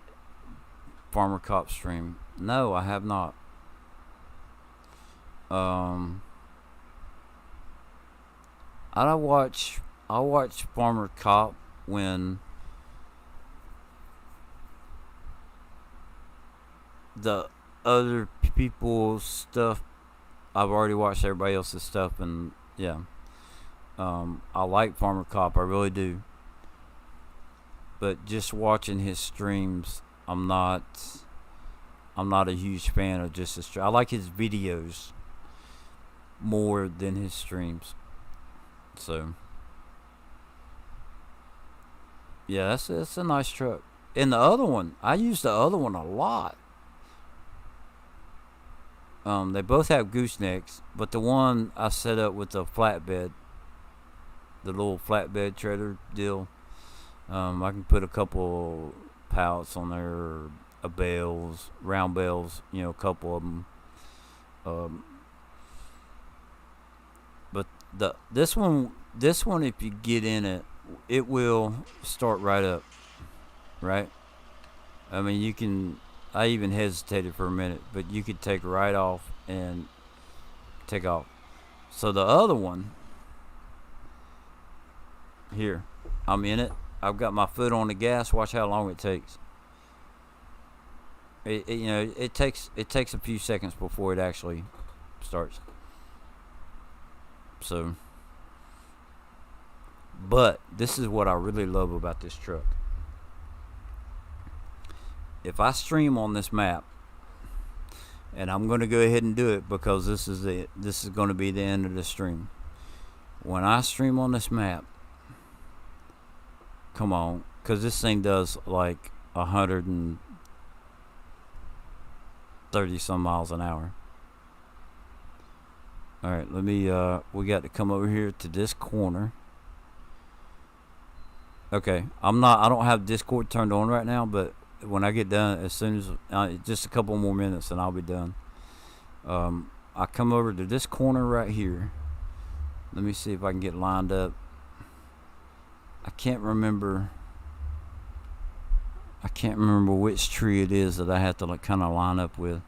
Farmer Cop stream? No, I have not. I watch Farmer Cop when the other people's stuff. I've already watched everybody else's stuff, and yeah, I like Farmer Cop, I really do. But just watching his streams, I'm not a huge fan of just his stream. I like his videos more than his streams. So yeah, that's a nice truck. And the other one, I use the other one a lot. They both have goosenecks, but the one I set up with the flatbed, the little flatbed trailer deal, I can put a couple pallets on there, or bales, round bales, a couple of them. But this one, if you get in it, it will start right up, right? I mean, you can. I even hesitated for a minute, but you could take right off and take off. So the other one, here, I'm in it. I've got my foot on the gas. Watch how long it takes. You know, it takes a few seconds before it actually starts. So, but this is what I really love about this truck. If I stream on this map, and I'm going to go ahead and do it because this is going to be the end of the stream. When I stream on this map, come on, because this thing does like 130 some miles an hour. All right, let me. We got to come over here to this corner. Okay, I don't have Discord turned on right now, but when I get done, as soon as just a couple more minutes, and I'll be done. I come over to this corner right here. Let me see if I can get lined up. I can't remember which tree it is that I have to like kind of line up with.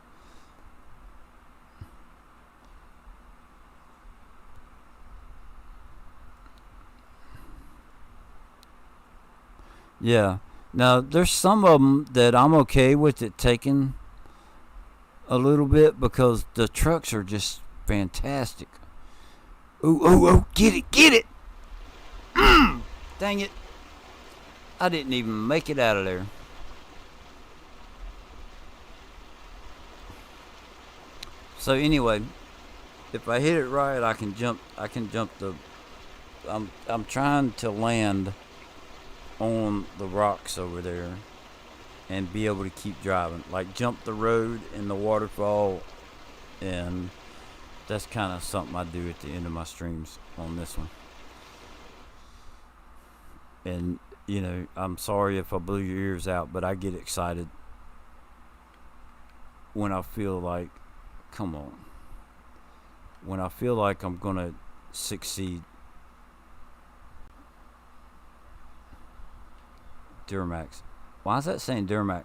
Yeah. Now, there's some of them that I'm okay with it taking a little bit because the trucks are just fantastic. Ooh, get it! Dang it. I didn't even make it out of there. So anyway, if I hit it right, I can jump the... I'm trying to land on the rocks over there and be able to keep driving, like jump the road in the waterfall, and that's kind of something I do at the end of my streams on this one. And you know, I'm sorry if I blew your ears out, but I get excited when I feel like, come on, when I feel like I'm gonna succeed. Duramax. Why is that saying Duramax?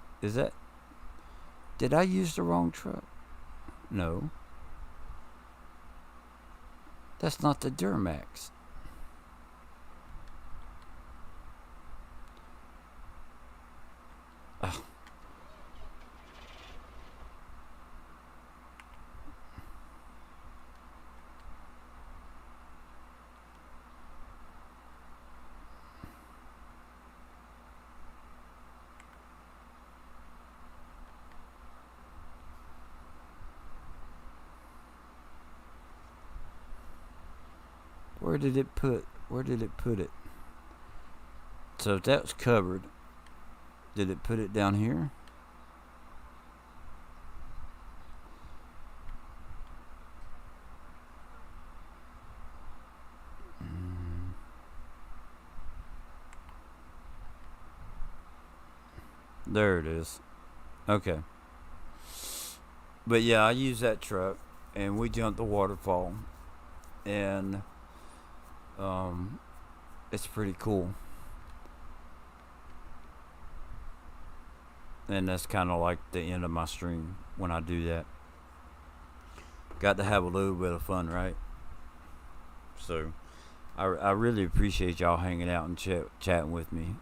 Did I use the wrong truck? No. That's not the Duramax. Oh. Where did it put it? So if that was covered, did it put it down here? There it is. Okay. But yeah, I use that truck and we jumped the waterfall, and it's pretty cool. And that's kind of like the end of my stream when I do that. Got to have a little bit of fun, right? So I really appreciate y'all hanging out and chatting with me.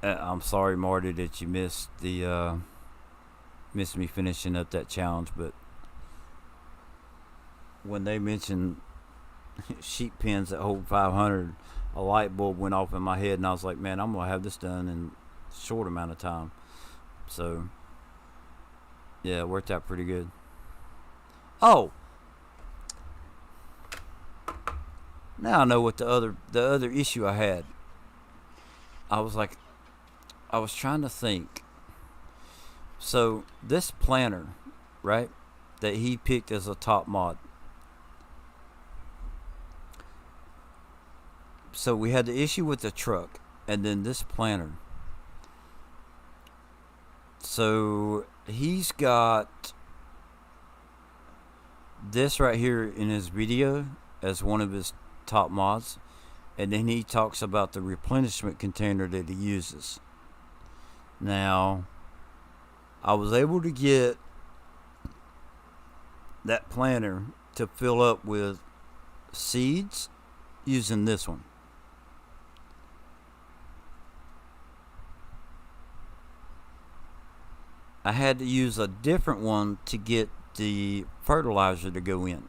I'm sorry, Marty, that you missed me finishing up that challenge, but when they mentioned sheep pens that hold 500, a light bulb went off in my head, and I was like, man, I'm gonna have this done in a short amount of time. So yeah, it worked out pretty good. Oh, now I know what the other issue I had. I was trying to think. So this planter, right, that he picked as a top mod. So we had the issue with the truck, and then this planter. So he's got this right here in his video as one of his top mods, and then he talks about the replenishment container that he uses. Now, I was able to get that planter to fill up with seeds using this one. I had to use a different one to get the fertilizer to go in.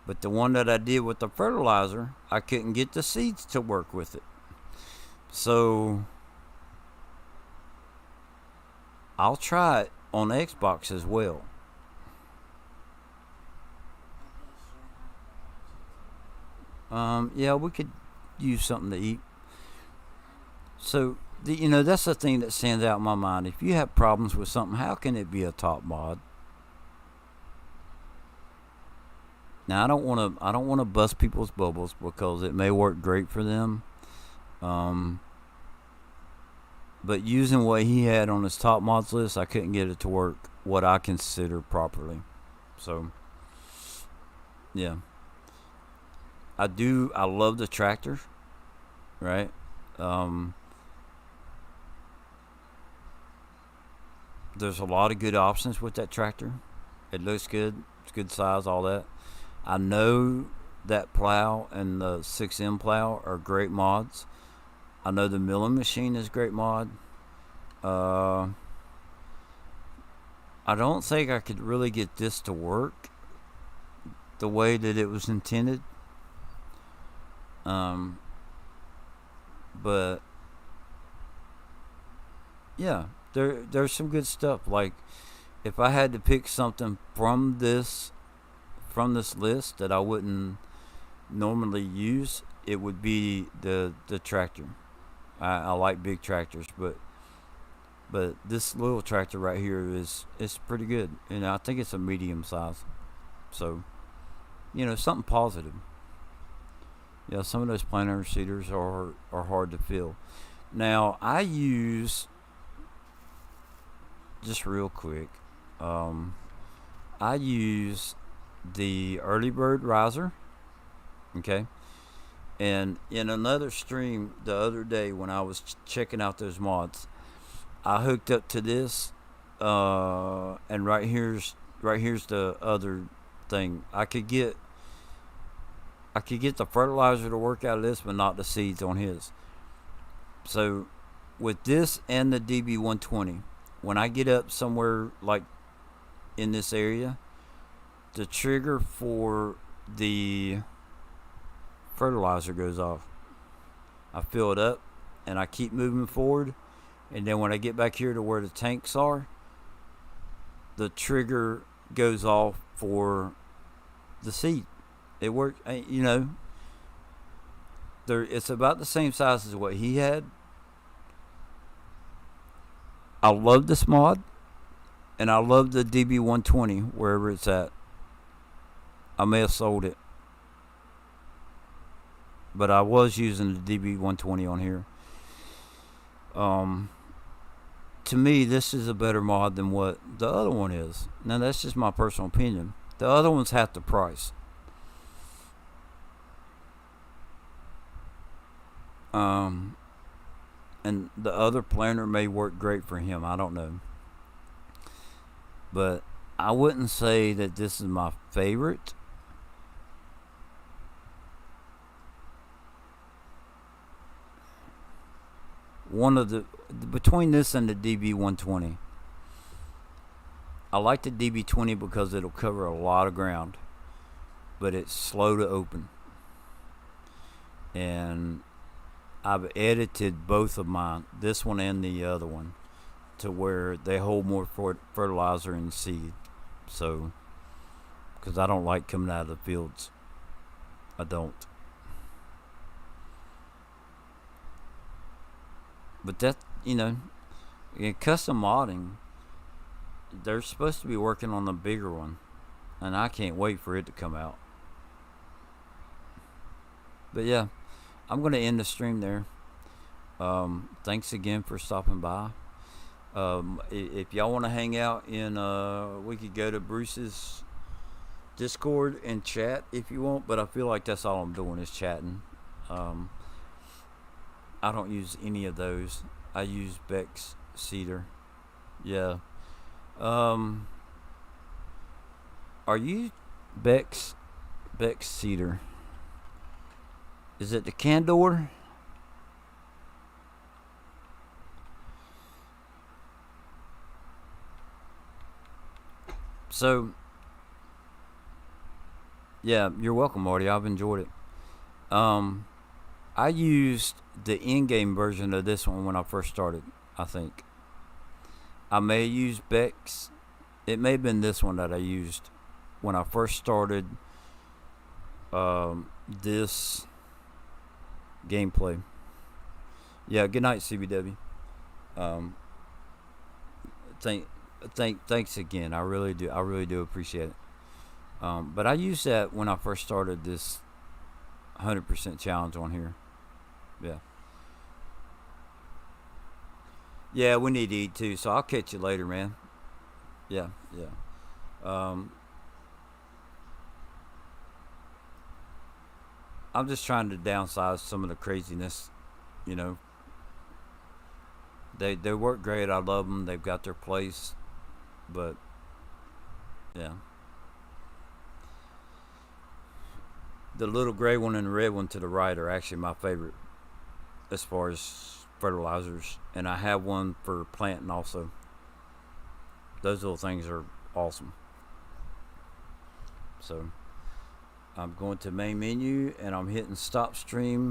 But the one that I did with the fertilizer, I couldn't get the seeds to work with it. So I'll try it on Xbox as well. Yeah, we could use something to eat. So, that's the thing that stands out in my mind. If you have problems with something, how can it be a top mod? Now, I don't want to bust people's bubbles because it may work great for them. Um, but using what he had on his top mods list, I couldn't get it to work what I consider properly. So, yeah. I love the tractor, right? Um, there's a lot of good options with that tractor. It looks good. It's good size, all that. I know that plow and the 6M plow are great mods. I know the milling machine is a great mod. Uh, I don't think I could really get this to work the way that it was intended. Um, but yeah, there's some good stuff. Like if I had to pick something from this list that I wouldn't normally use, it would be the tractor. I like big tractors, but this little tractor right here is pretty good, and I think it's a medium size. So something positive. Yeah, some of those planter seeders are hard to fill. Now I use just real quick. Um, I use the early bird riser. Okay. And in another stream the other day when I was checking out those mods, I hooked up to this, and right here's the other thing. I could get the fertilizer to work out of this, but not the seeds on his. So with this and the DB120, when I get up somewhere like in this area, the trigger for the fertilizer goes off. I fill it up and I keep moving forward, and then when I get back here to where the tanks are, the trigger goes off for the seed. It worked, it's about the same size as what he had. I love this mod, and I love the DB120 wherever it's at. I may have sold it, but I was using the DB120 on here. Um, to me, this is a better mod than what the other one is. Now, that's just my personal opinion. The other one's half the price. Um, and the other planter may work great for him. I don't know. But I wouldn't say that this is my favorite. One of the between this and the DB120, I like the DB20 because it'll cover a lot of ground, but it's slow to open. And I've edited both of mine, this one and the other one, to where they hold more fertilizer and seed. So, because I don't like coming out of the fields. I don't. But that, in custom modding, they're supposed to be working on the bigger one. And I can't wait for it to come out. But yeah, I'm going to end the stream there. Thanks again for stopping by. If y'all want to hang out we could go to Bruce's Discord and chat if you want, but I feel like that's all I'm doing is chatting. I don't use any of those. I use Beck's Cedar. Yeah. Are you Beck's Cedar? Is it the Candor? So yeah, you're welcome, Marty. I've enjoyed it. I used the in-game version of this one when I first started. I think I may have used Bex. It may have been this one that I used when I first started this gameplay. Yeah, good night, CBW. Um, thank, thanks again. I really do appreciate it. But I used that when I first started this 100% challenge on here. Yeah. Yeah, we need to eat too, so I'll catch you later, man. Yeah, yeah. Um, I'm just trying to downsize some of the craziness. You know, they work great. I love them. They've got their place, but yeah, the little gray one and the red one to the right are actually my favorite as far as fertilizers, and I have one for planting also. Those little things are awesome. So I'm going to main menu and I'm hitting stop stream